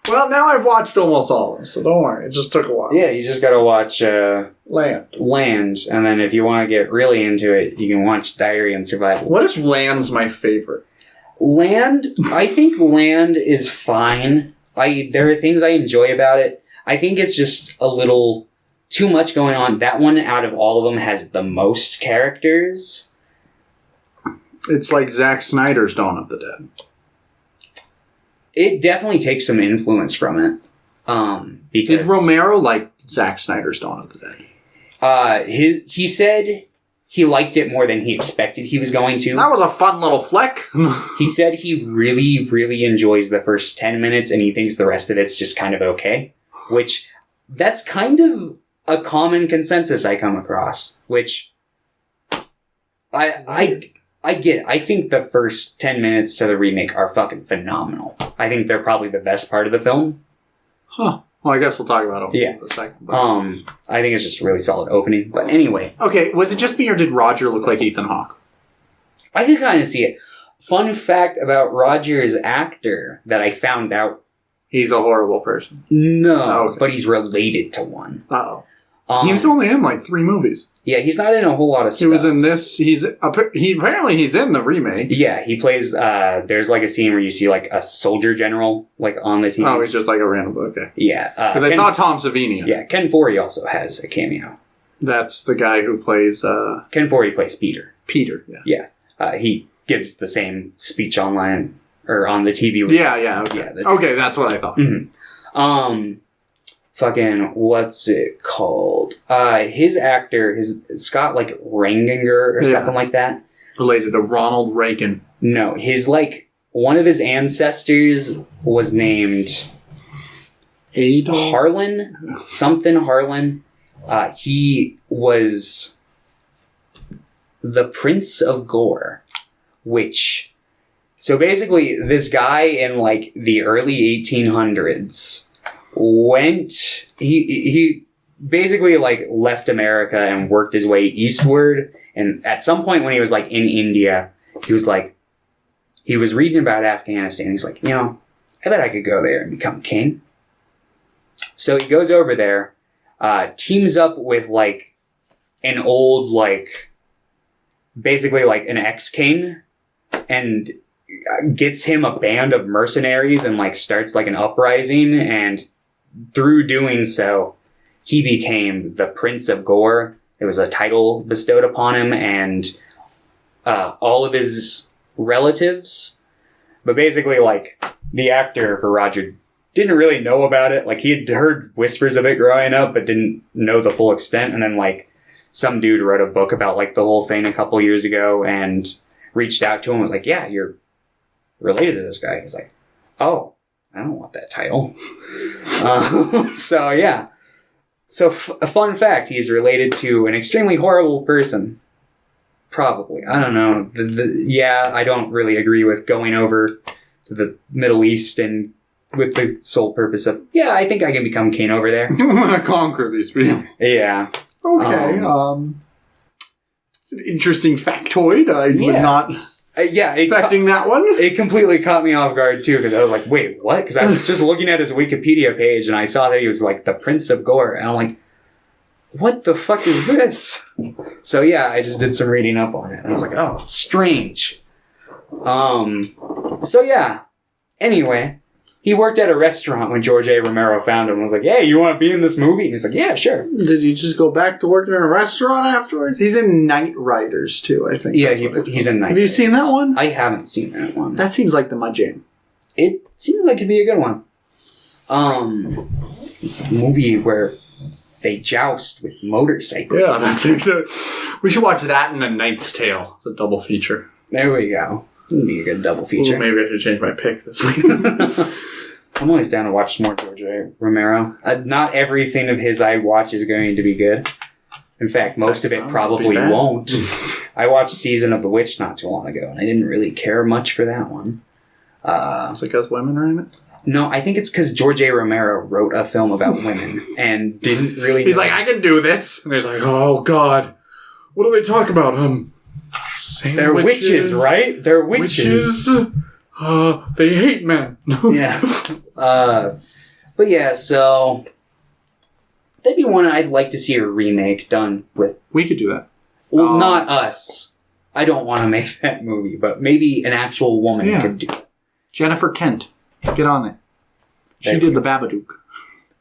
Well, now I've watched almost all of them, so don't worry. It just took a while. Yeah, you just gotta watch... Land. And then if you want to get really into it, you can watch Diary and Survival. What if Land's my favorite? Land, I think Land is fine. There are things I enjoy about it. I think it's just a little too much going on. That one, out of all of them, has the most characters. It's like Zack Snyder's Dawn of the Dead. It definitely takes some influence from it. Because did Romero like Zack Snyder's Dawn of the Dead? He said he liked it more than he expected he was going to. That was a fun little flick. He said he really, really enjoys the first 10 minutes and he thinks the rest of it's just kind of okay. Which, that's kind of a common consensus I come across. Which, I get. I think the first 10 minutes to the remake are fucking phenomenal. I think they're probably the best part of the film. Huh. Well, I guess we'll talk about it in a second. But... I think it's just a really solid opening. But anyway. Okay, was it just me or did Roger look like Ethan Hawke? I could kind of see it. Fun fact about Roger's actor that I found out He's a horrible person. No, okay. but he's related to one. Uh-oh. He was only in like 3 movies. Yeah, he's not in a whole lot of stuff. He was in this. Apparently he's in the remake. Yeah, he plays. There's like a scene where you see like a soldier general like on the TV. Oh, he's just like a random. Okay. Yeah, because I saw Tom Savini. Yeah, Ken Foree also has a cameo. That's the guy who plays. Ken Foree plays Peter. Peter. Yeah. Yeah. He gives the same speech online or on the TV. Yeah. Okay. Yeah. Okay, that's what I thought. Mm-hmm. Fucking, what's it called? His actor, Scott, like, Ranginger or something like that. Related to Ronald Reagan. No, one of his ancestors was named Harlan. Something Harlan. He was the Prince of Gore, which... So basically, this guy in, like, the early 1800s... he basically like left America and worked his way eastward, and at some point when he was like in India, he was reading about Afghanistan. He's like, I bet I could go there and become king. So he goes over there, teams up with like an old like basically like an ex-king, and gets him a band of mercenaries and like starts like an uprising, and through doing so, he became the Prince of Gore. It was a title bestowed upon him, and all of his relatives. But basically, like, the actor for Roger didn't really know about it. Like, he had heard whispers of it growing up, but didn't know the full extent. And then, like, some dude wrote a book about, like, the whole thing a couple years ago and reached out to him and was like, yeah, you're related to this guy. He's like, oh. I don't want that title. So, yeah. So, a fun fact, he's related to an extremely horrible person. Probably. I don't know. I don't really agree with going over to the Middle East and with the sole purpose of, I think I can become king over there. I'm going to conquer these people. Yeah. Okay. It's an interesting factoid. I was not... expecting that one. It completely caught me off guard too, because I was like, wait, what? Because I was just looking at his Wikipedia page and I saw that he was like the Prince of Gore, and I'm like, what the fuck is this? So yeah, I just did some reading up on it and I was like, oh, it's strange. So yeah. Anyway, he worked at a restaurant when George A. Romero found him and was like, hey, you want to be in this movie? And he's like, yeah, sure. Did he just go back to working in a restaurant afterwards? He's in Night Riders, too, I think. Yeah, he's in Night Riders. Have you seen that one? I haven't seen that one. That seems like my jam. It seems like it'd be a good one. It's a movie where they joust with motorcycles. Yeah, that's exactly. We should watch that and A Knight's Tale. It's a double feature. There we go. It'd be a good double feature. Ooh, maybe I should change my pick this week. I'm always down to watch more George A. Romero. Not everything of his I watch is going to be good. In fact, most of it probably won't. I watched Season of the Witch not too long ago, and I didn't really care much for that one. Is it because women are in it? No, I think it's because George A. Romero wrote a film about women and didn't really... He's like, I can do this. And he's like, oh, God. What do they talk about? Sandwiches. They're witches, right? They're witches. They hate men. Yeah. But yeah, so that'd be one I'd like to see a remake done with. We could do that. Well, not us. I don't want to make that movie, but maybe an actual woman could do it. Jennifer Kent. Get on it. She did the Babadook.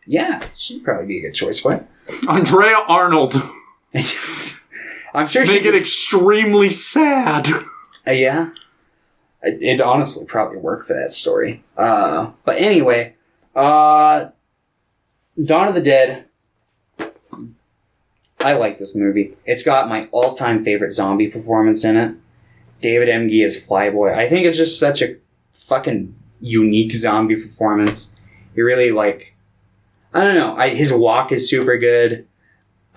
Yeah, she'd probably be a good choice for it. Andrea Arnold. I'm sure Make it extremely sad. Yeah. It'd honestly probably work for that story. But anyway, Dawn of the Dead. I like this movie. It's got my all-time favorite zombie performance in it. David Emge as Flyboy. I think it's just such a fucking unique zombie performance. He really, like... I don't know. His walk is super good.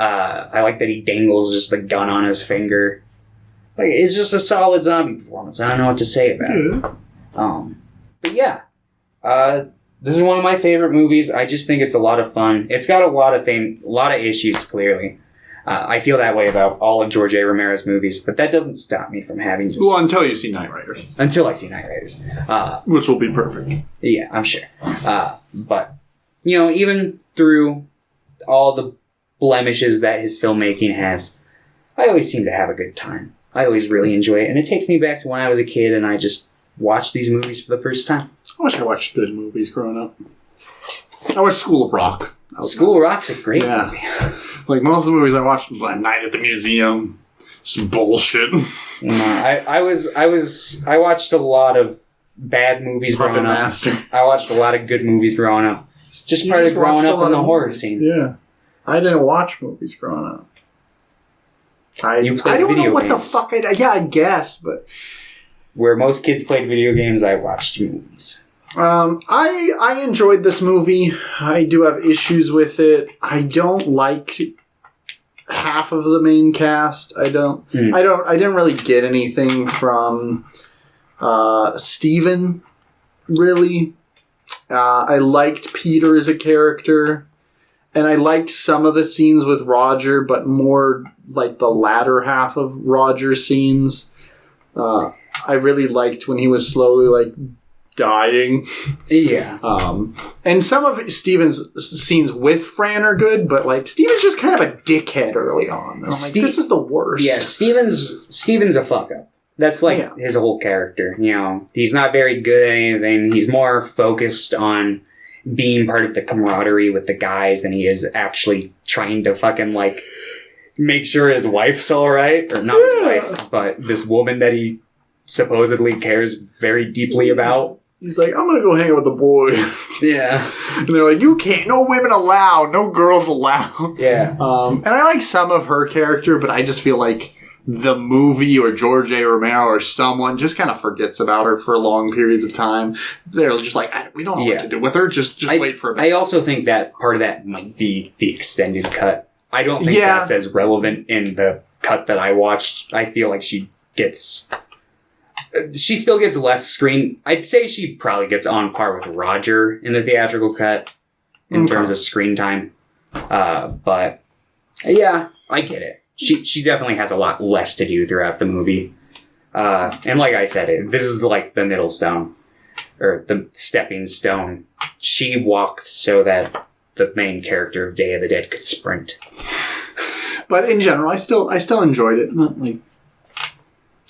I like that he dangles just the gun on his finger. Like, it's just a solid zombie performance. I don't know what to say about it. But yeah. This is one of my favorite movies. I just think it's a lot of fun. It's got a lot of issues, clearly. I feel that way about all of George A. Romero's movies, but that doesn't stop me from having just... Well, until you see Knight Riders. Until I see Knight Riders. Which will be perfect. Yeah, I'm sure. But, even through all the blemishes that his filmmaking has, I always seem to have a good time. I always really enjoy it, and it takes me back to when I was a kid and I just watched these movies for the first time. I wish I watched good movies growing up. I watched School of Rock. School of Rock's a great movie. Like, most of the movies I watched was like Night at the Museum. Some bullshit. No, I watched a lot of bad movies growing up. Master. I watched a lot of good movies growing up. It's just part of growing up in the horror scene. Yeah. I didn't watch movies growing up. You played I don't video know what games. the fuck I guess, but... Where most kids played video games, I watched movies. I enjoyed this movie. I do have issues with it. I don't like half of the main cast. I didn't really get anything from Steven, really. I liked Peter as a character, and I liked some of the scenes with Roger, but more like the latter half of Roger's scenes. I really liked when he was slowly like dying. Yeah. And some of Steven's scenes with Fran are good, but like Steven's just kind of a dickhead early on. And I'm like, this is the worst. Yeah, Steven's a fuck up. That's like his whole character. He's not very good at anything. He's more focused on being part of the camaraderie with the guys than he is actually trying to fucking like make sure his wife's alright. Or not his wife, but this woman that he supposedly cares very deeply about. He's like, I'm gonna go hang out with the boys. Yeah. And they're like, you can't, no women allowed, no girls allowed. Yeah. And I like some of her character, but I just feel like the movie or George A. Romero or someone just kind of forgets about her for long periods of time. They're just like, we don't know what to do with her. Just wait for a minute. I also think that part of that might be the extended cut. I don't think that's as relevant in the cut that I watched. I feel like she still gets less screen. I'd say she probably gets on par with Roger in the theatrical cut in terms of screen time. But yeah, I get it. She definitely has a lot less to do throughout the movie. And like I said, this is like the middle stone or the stepping stone. She walked so that the main character of Day of the Dead could sprint. But in general, I still enjoyed it. Not like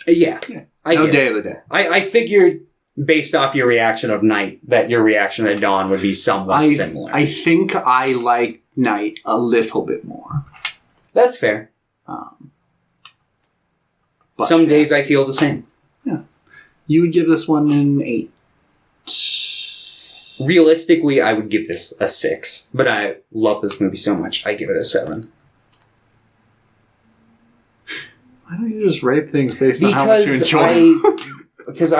yeah. No Day of the Dead. I figured, based off your reaction of Night, that your reaction to Dawn would be somewhat similar. I think I like Night a little bit more. That's fair. Some days I feel the same. Yeah. You would give this one an 8. Realistically, I would give this a 6. But I love this movie so much, I give it a 7. Why don't you just rate things based on how much you enjoy? Because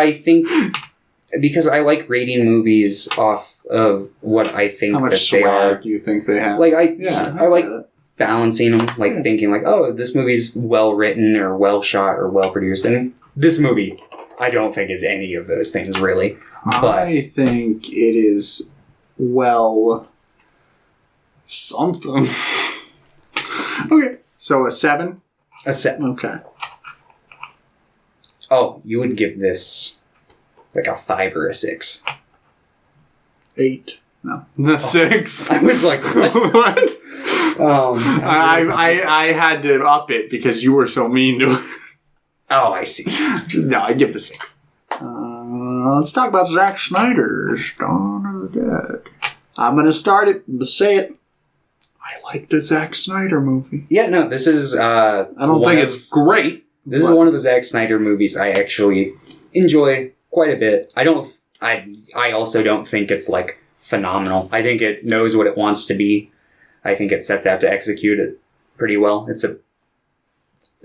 I like rating movies off of what I think how much that they are. Do you think they have? Like I like balancing them, like thinking like, oh, this movie's well written or well shot or well produced, and this movie, I don't think is any of those things really. But I think it is well something. Okay, so a 7. A 7. Okay. Oh, you would give this like a 5 or a 6. 8. No. The 6. I was like, what? What? I had to up it because you were so mean to it. Oh, I see. No, I give it a 6. Let's talk about Zack Snyder's Dawn of the Dead. I'm going to start it. I'm going to say it. I like the Zack Snyder movie. Yeah, no, this is... I don't think it's great. This is one of the Zack Snyder movies I actually enjoy quite a bit. I also don't think it's, like, phenomenal. I think it knows what it wants to be. I think it sets out to execute it pretty well. It's a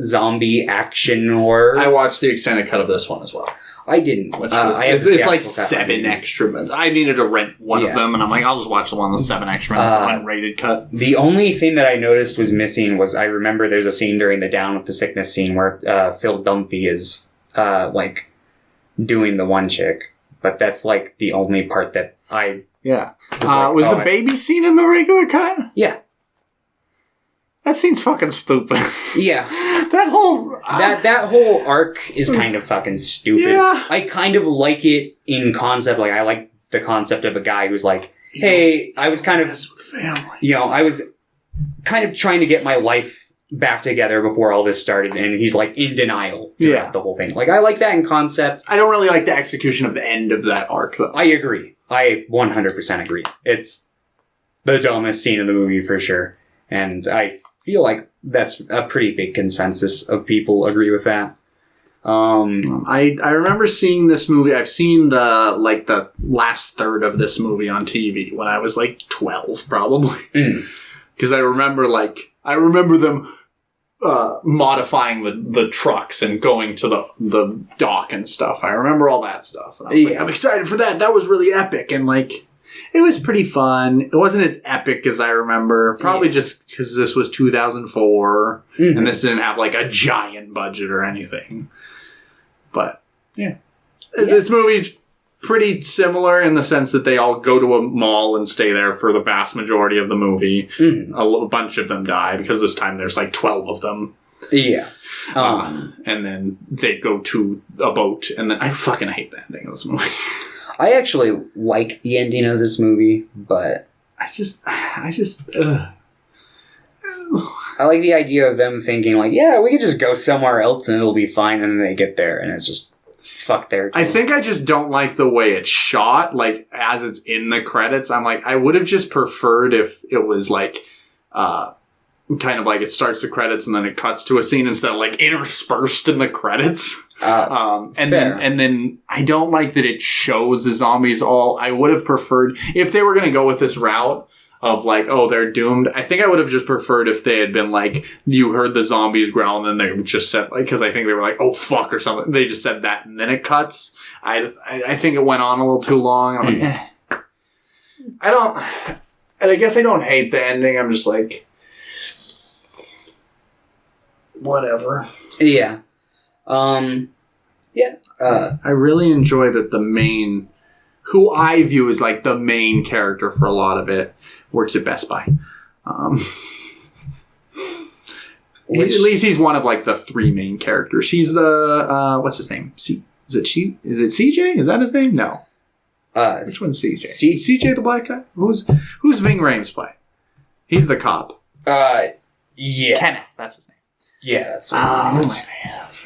zombie action horror. I watched the extended cut of this one as well. I didn't. It's like 7 extra minutes. I needed to rent one of them, and I'm like, I'll just watch the one with 7 extra minutes, the unrated cut. The only thing that I noticed was missing was I remember there's a scene during the Down with the Sickness scene where Phil Dunphy is like doing the one chick, but that's like the only part that I was the baby scene in the regular cut? Yeah. that scene's fucking stupid. Yeah. That whole... That whole arc is kind of fucking stupid. Yeah. I kind of like it in concept. Like, I like the concept of a guy who's like, hey, I was kind of... family. I was kind of trying to get my life back together before all this started, and he's, like, in denial throughout the whole thing. Like, I like that in concept. I don't really like the execution of the end of that arc, though. I agree. I 100% agree. It's the dumbest scene in the movie, for sure. And I feel like that's a pretty big consensus of people agree with that. I remember seeing this movie. I've seen the last third of this movie on TV when I was like 12, probably. Because I remember them modifying the trucks and going to the dock and stuff. I remember all that stuff. And I was like, I'm excited for that. That was really epic. And like, it was pretty fun. It wasn't as epic as I remember. Probably just because this was 2004 and this didn't have like a giant budget or anything. But this movie's pretty similar in the sense that they all go to a mall and stay there for the vast majority of the movie. A bunch of them die because this time there's like 12 of them. Yeah. And then they go to a boat, and then I fucking hate the ending of this movie. I actually like the ending of this movie, but I just I like the idea of them thinking like, yeah, we could just go somewhere else and it'll be fine, and then they get there and it's just fuck there. I think I just don't like the way it's shot, like as it's in the credits. I'm like, I would have just preferred if it was like kind of like it starts the credits and then it cuts to a scene instead of like interspersed in the credits. And then I don't like that it shows the zombies all. I would have preferred if they were going to go with this route of like, oh, they're doomed. I think I would have just preferred if they had been like, you heard the zombies growl and then they just said like, because I think they were like, oh fuck or something. They just said that and then it cuts. I think it went on a little too long. I'm like, and I guess I don't hate the ending. I'm just like, whatever. Yeah. I really enjoy that the main, who I view as like the main character for a lot of it, works at Best Buy. At least he's one of like the three main characters. He's the what's his name? Is it CJ? Is that his name? No. Which one's CJ? CJ the black guy? Who's Ving Rhames play? He's the cop. Yeah. Kenneth, that's his name. Yeah, that's what it is.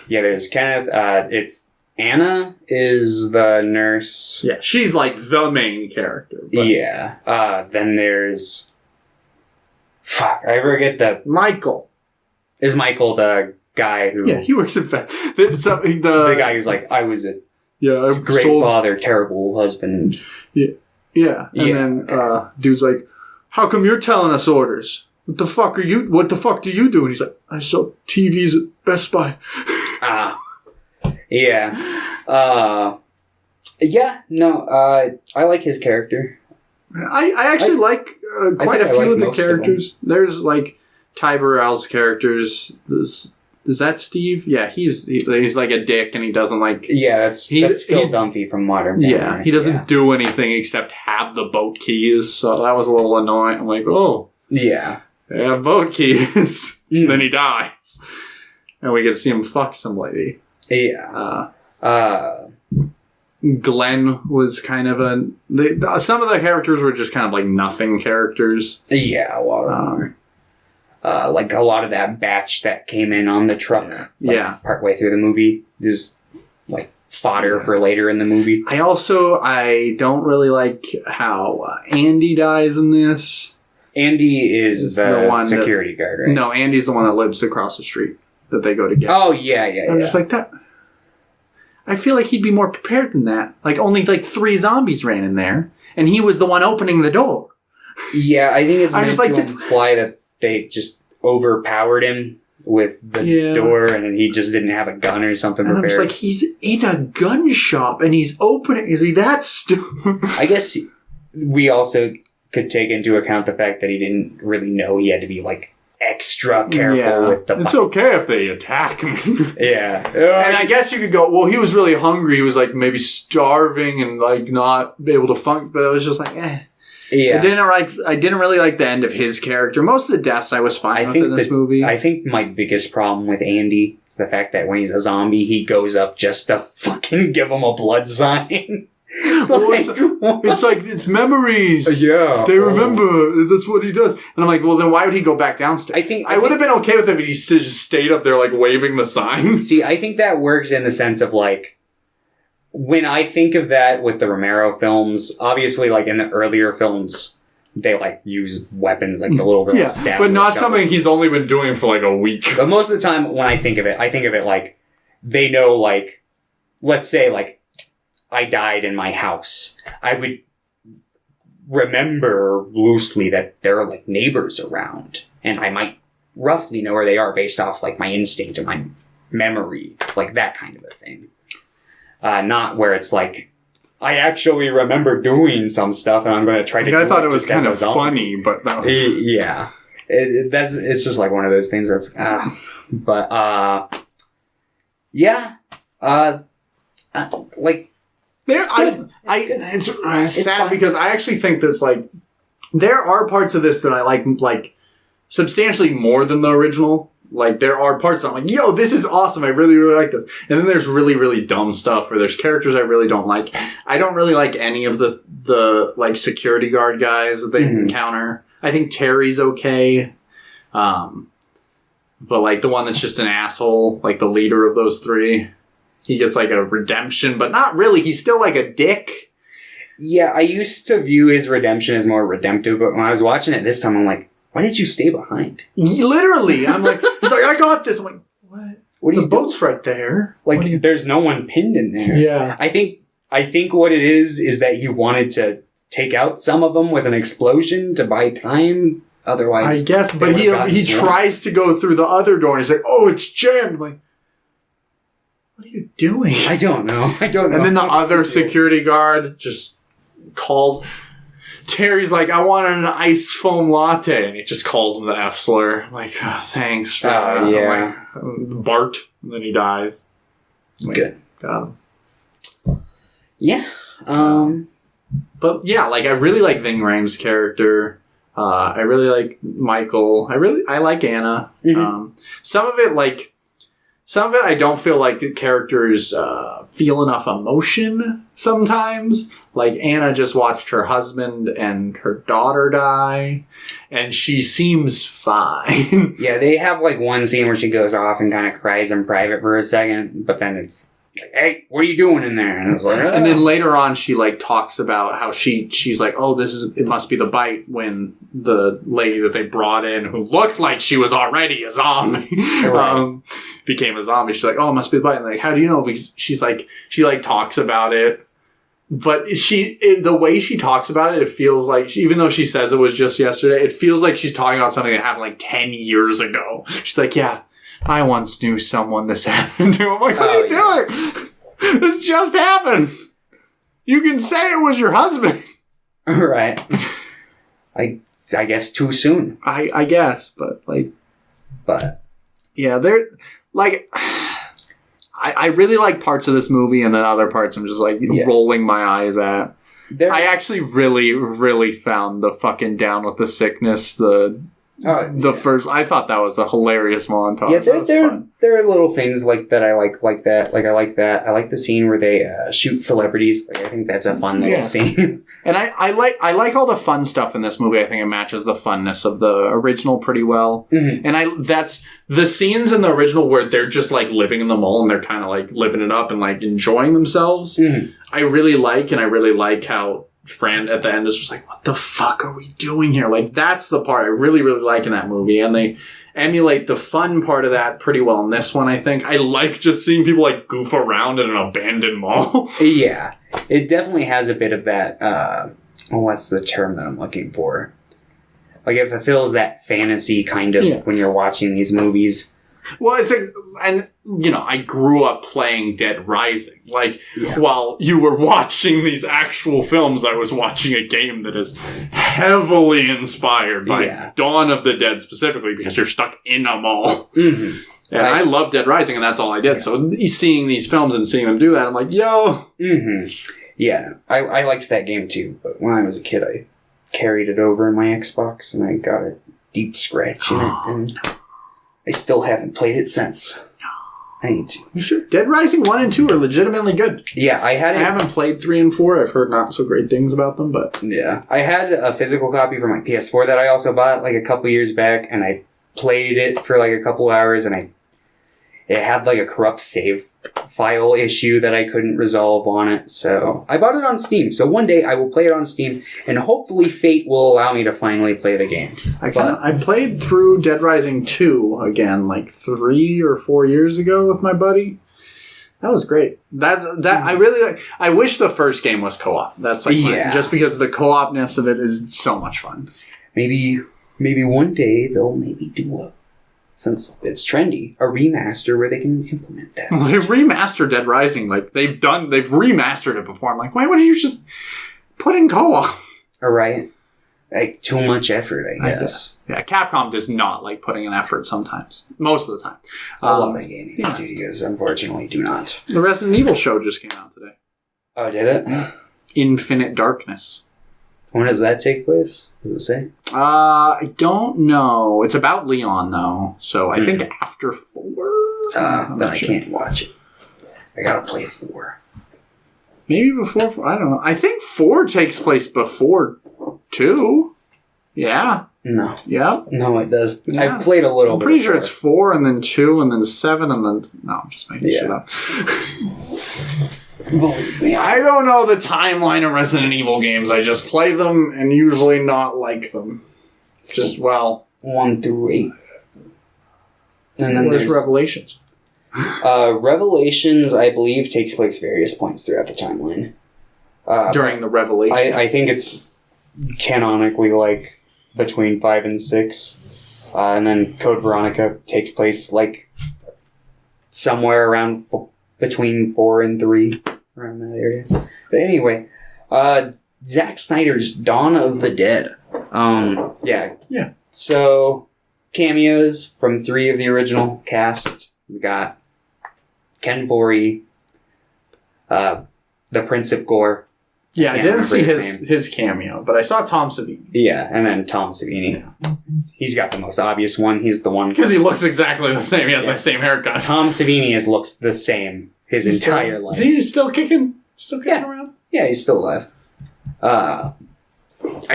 Yeah, there's Kenneth. It's Anna is the nurse. Yeah, she's like the main character. Yeah. Then there's... Fuck, I forget the... Michael. Is Michael the guy who... Yeah, he works at... The guy who's like, I was a great sold... father, terrible husband. Yeah. Yeah. And then dude's like, how come you're telling us orders? What the fuck do you do? And he's like, I sell TVs at Best Buy. Yeah. I like his character. I actually like quite a few of the characters. There's like Ty Burrell's characters. Is that Steve? Yeah, he's like a dick and he doesn't like... Yeah, that's Phil Dunphy from Modern Family. Yeah, he doesn't do anything except have the boat keys. So that was a little annoying. I'm like, oh. Yeah. They have boat keys. Then he dies. And we get to see him fuck some lady. Yeah. Glenn was kind of some of the characters were just kind of like nothing characters. Yeah, a lot of them. Like a lot of that batch that came in on the truck. Partway through the movie. Just like fodder for later in the movie. I don't really like how Andy dies in this. Andy is the one security guard, right? No, Andy's the one that lives across the street that they go to get. Oh, yeah. I'm just like that. I feel like he'd be more prepared than that. Like, only like 3 zombies ran in there, and he was the one opening the door. Yeah, I think it's meant to imply that they just overpowered him with the door, and he just didn't have a gun or something prepared. I'm just like, he's in a gun shop, and he's opening... Is he that stupid? I guess we also could take into account the fact that he didn't really know he had to be, like, extra careful with the bites. It's okay if they attack me. Yeah. And I guess you could go, well, he was really hungry. He was, like, maybe starving and, like, not able to function. But it was just like, eh. Yeah. I didn't really like the end of his character. Most of the deaths I was fine with in this movie. I think my biggest problem with Andy is the fact that when he's a zombie, he goes up just to fucking give him a blood sign. It's memories. Yeah. They remember. That's what he does. And I'm like, well, then why would he go back downstairs? I would have been okay with it if he just stayed up there, like, waving the sign. See, I think that works in the sense of, like, when I think of that with the Romero films, obviously, like, in the earlier films, they, like, use weapons, like the little girl stab. But not something he's only been doing for, like, a week. But most of the time, when I think of it, like, they know, like, let's say, like, I died in my house. I would remember loosely that there are, like, neighbors around, and I might roughly know where they are based off, like, my instinct and my memory, like that kind of a thing. Not where it's like, I actually remember doing some stuff, and I'm going to try to do it. I thought it was kind of funny, but that was... Yeah. It's just like one of those things where it's like... It's sad fine. because I actually think that's like there are parts of this that I like substantially more than the original. Like there are parts that I'm like, yo, this is awesome. I really, really like this. And then there's really, really dumb stuff where there's characters I really don't like. I don't really like any of the like security guard guys that they encounter. I think Terry's okay. But like the one that's just an asshole, like the leader of those three. He gets, like, a redemption, but not really. He's still, like, a dick. Yeah, I used to view his redemption as more redemptive, but when I was watching it this time, I'm like, why did you stay behind? Literally. I'm like, he's like, I got this. I'm like, what? The boat's right there. Like, there's no one pinned in there. Yeah. I think what it is that he wanted to take out some of them with an explosion to buy time. Otherwise, I guess, but he tries to go through the other door, and he's like, oh, it's jammed. I'm like, what are you doing? I don't know. And then the other security guard just calls. Terry's like, I want an iced foam latte. And he just calls him the F slur. I'm like, oh, thanks. Yeah. Like, Bart. And then he dies. Like, good. Got him. Yeah. But yeah, like, I really like Ving Rhames' character. I really like Michael. I like Anna. Mm-hmm. Some of it, I don't feel like the characters feel enough emotion sometimes. Like, Anna just watched her husband and her daughter die, and she seems fine. Yeah, they have, like, one scene where she goes off and kind of cries in private for a second, but then it's like, hey, what are you doing in there? And I was like, And then later on, she, like, talks about how she's like, oh, it must be the bite, when the lady that they brought in, who looked like she was already a zombie, became a zombie. She's like, oh, it must be the bite. And like, how do you know? Because she's like, she like talks about it. But the way she talks about it, it feels like, even though she says it was just yesterday, it feels like she's talking about something that happened like 10 years ago. She's like, yeah, I once knew someone this happened to. I'm like, what are you doing? This just happened. You can say it was your husband. Right. I guess too soon. I guess, but yeah, they're like, I really like parts of this movie, and then other parts I'm just like rolling my eyes at. I actually really, really found the fucking Down with the Sickness, first. I thought that was a hilarious montage. Yeah, there are little things like that I like that. Like I like that. I like the scene where they shoot celebrities. Like, I think that's a fun little scene. And I like all the fun stuff in this movie. I think it matches the funness of the original pretty well. Mm-hmm. And that's the scenes in the original where they're just like living in the mall and they're kind of like living it up and like enjoying themselves. Mm-hmm. I really like how Fran at the end is just like, what the fuck are we doing here? Like, that's the part I really, really like in that movie. And they emulate the fun part of that pretty well in this one, I think. I like just seeing people like goof around in an abandoned mall. Yeah. It definitely has a bit of that, what's the term that I'm looking for? Like, it fulfills that fantasy kind of when you're watching these movies. Well, it's like, and, you know, I grew up playing Dead Rising. Like, while you were watching these actual films, I was watching a game that is heavily inspired by Dawn of the Dead specifically, because you're stuck in a mall. Mm-hmm. And I love Dead Rising, and that's all I did. Yeah. So seeing these films and seeing them do that, I'm like, yo! Mm-hmm. Yeah, I liked that game too, but when I was a kid, I carried it over in my Xbox, and I got a deep scratch in it, and I still haven't played it since. I need to. You should. Dead Rising 1 and 2 are legitimately good. Yeah, I haven't played 3 and 4. I've heard not so great things about them, but... Yeah. I had a physical copy for my PS4 that I also bought like a couple years back, and I played it for like a couple hours, and it had like a corrupt save file issue that I couldn't resolve on it, so I bought it on Steam. So one day I will play it on Steam, and hopefully Fate will allow me to finally play the game. I played through Dead Rising 2 again like 3 or 4 years ago with my buddy. That was great. I really like. I wish the first game was co-op. That's like just because the co-opness of it is so much fun. Maybe one day they'll maybe do since it's trendy, a remaster where they can implement that. They've remastered Dead Rising. Like, they've remastered it before. I'm like, why wouldn't you just put in co-op? All right. Like, too much effort, I guess. Yeah, Capcom does not like putting in effort sometimes. Most of the time. A lot of gaming studios, unfortunately, do not. The Resident Evil show just came out today. Oh, did it? Infinite Darkness. When does that take place? Does it say? I don't know. It's about Leon, though. So I think after 4? Then I can't watch it. I gotta play 4. Maybe before 4. I don't know. I think 4 takes place before 2. Yeah. No. Yeah. No, it does. Yeah. I've played a little bit. I'm pretty sure it's 4 and then 2 and then 7 and then... No, I'm just making shit up. Believe me. I don't know the timeline of Resident Evil games. I just play them and usually not like them. Just, 1 through 8. And then there's Revelations. Revelations, I believe, takes place various points throughout the timeline. During the Revelations. I think it's canonically like between 5 and 6. And then Code Veronica takes place like somewhere around between 4 and 3. Around that area. But anyway, Zack Snyder's Dawn of the Dead. Yeah. So, cameos from 3 of the original cast. We got Ken Foree, the Prince of Gore. Yeah, I didn't see his cameo, but I saw Tom Savini. Yeah, and then Tom Savini. Yeah. He's got the most obvious one. He's the one. Because he looks exactly the same. He has the same haircut. Tom Savini has looked the same his entire life. Is he still kicking? Still kicking around? Yeah, he's still alive. I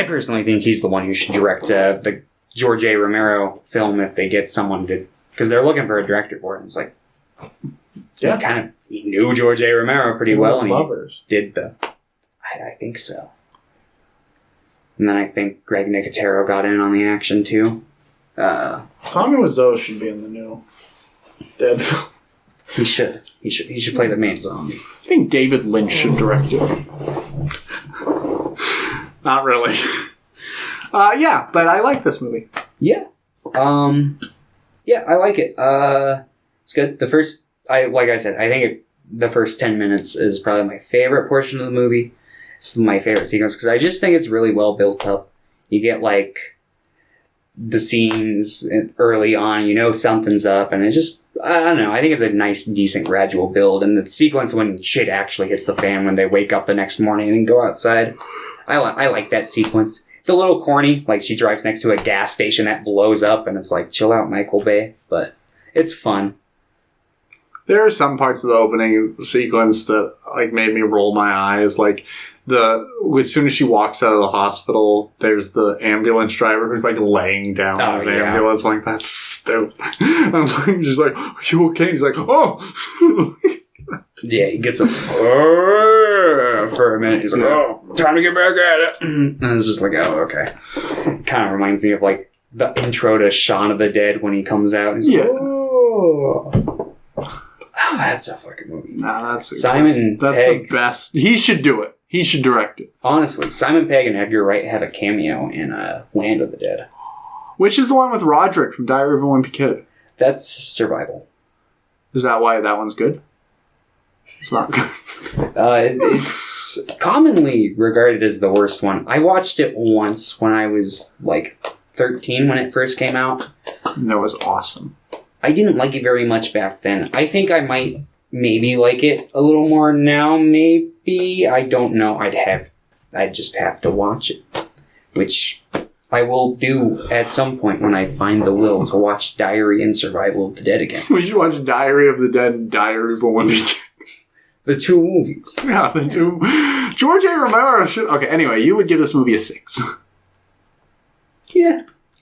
personally think he's the one who should direct the George A. Romero film if they get someone to... Because they're looking for a director for it. And it's like... Yeah. He knew George A. Romero pretty well. And he did the... I think so. And then I think Greg Nicotero got in on the action too. Tommy Wiseau should be in the new Dead film. He should. He should play the main zombie. I think David Lynch should direct it. Not really. Yeah, but I like this movie. Yeah. Yeah, I like it. It's good. The first, like I said, I think the first 10 minutes is probably my favorite portion of the movie. It's my favorite sequence because I just think it's really well built up. You get like the scenes early on, you know something's up, and it just, I don't know, I think it's a nice, decent, gradual build. And the sequence when shit actually hits the fan when they wake up the next morning and go outside, I like that sequence. It's a little corny, like she drives next to a gas station that blows up, and it's like, chill out, Michael Bay, but it's fun. There are some parts of the opening sequence that like made me roll my eyes, like as soon as she walks out of the hospital, there's the ambulance driver who's like laying down in his ambulance. Like, that's stupid. I'm like, she's like, are you okay? He's like, oh. Yeah, he gets up for a minute. He's like, oh, time to get back at it. And it's just like, oh, okay. Kind of reminds me of like the intro to Shaun of the Dead when he comes out. He's like, oh, that's a fucking movie. Nah, that's Pegg. The best. He should do it. He should direct it. Honestly, Simon Pegg and Edgar Wright have a cameo in Land of the Dead. Which is the one with Roderick from Diary of a Wimpy Kid? That's Survival. Is that why that one's good? It's not good. It's commonly regarded as the worst one. I watched it once when I was like 13 when it first came out. And it was awesome. I didn't like it very much back then. I think I might maybe like it a little more now, maybe. I don't know. I'd just have to watch it. which I will do at some point when I find the will to watch Diary and Survival of the Dead again. We should watch Diary of the Dead and Diary of a Wimpy Kid. The two movies. Yeah, the two. George A. Romero should... Okay, anyway, you would give this movie a 6. Yeah.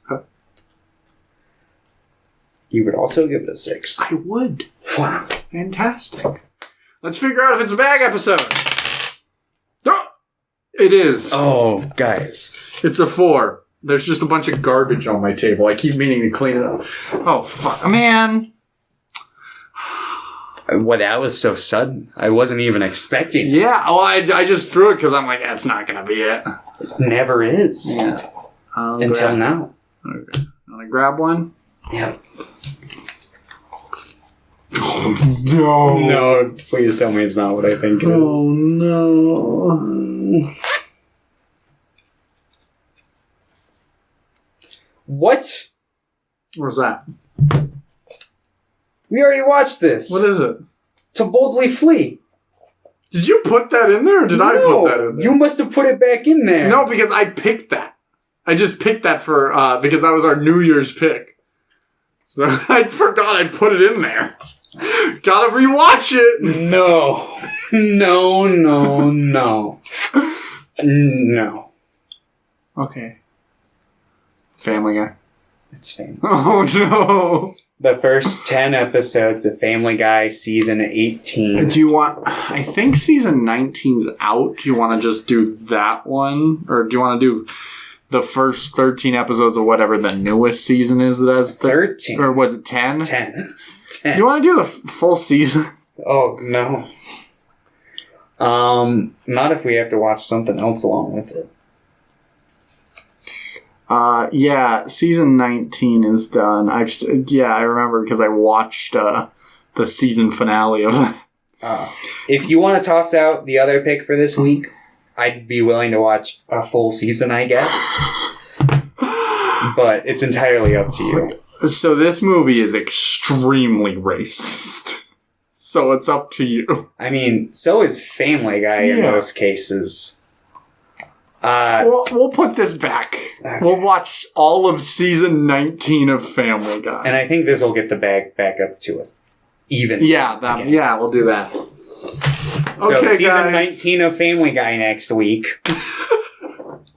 Huh. You would also give it a 6. I would. Wow. Fantastic. Let's figure out if it's a bag episode. Oh, it is. Oh, guys. It's a 4. There's just a bunch of garbage on my table. I keep meaning to clean it up. Oh, fuck. Man. Well, that was so sudden. I wasn't even expecting it. Yeah, well, I just threw it because I'm like, that's not going to be it. It never is. Yeah. Until now. Okay. Want to grab one? Yeah. Oh, no. No, please tell me it's not what I think it is. Oh, no. What? What's that? We already watched this. What is it? To Boldly Flee. Did you put that in there, or did I put that in there? You must have put it back in there. No, because I picked that. I just picked that for, because that was our New Year's pick. So I forgot I put it in there. Gotta rewatch it! No. No, no, no. No. Okay. Family Guy. It's Family. Oh, no. The first 10 episodes of Family Guy season 18. Do you want... I think season 19's out. Do you want to just do that one? Or do you want to do the first 13 episodes of whatever the newest season is that has... 13. Or was it 10? 10. You want to do the full season? Oh, no. Not if we have to watch something else along with it. Yeah, season 19 is done. I remember because I watched the season finale of that. If you want to toss out the other pick for this week, I'd be willing to watch a full season, I guess. But it's entirely up to you. So this movie is extremely racist. So it's up to you. I mean, so is Family Guy in most cases. We'll put this back. Okay. We'll watch all of season 19 of Family Guy. And I think this will get the bag back up to us. Even. Yeah, we'll do that. So okay, season guys. 19 of Family Guy next week.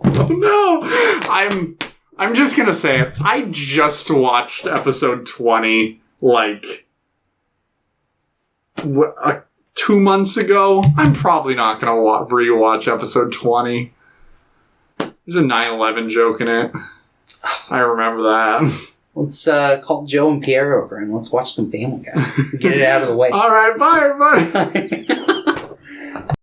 Oh no! I'm just gonna say it. I just watched episode 20, like, 2 months ago. I'm probably not gonna rewatch episode 20. There's a 9/11 joke in it. I remember that. Let's call Joe and Pierre over and let's watch some Family Guy. Get it out of the way. All right, bye, everybody.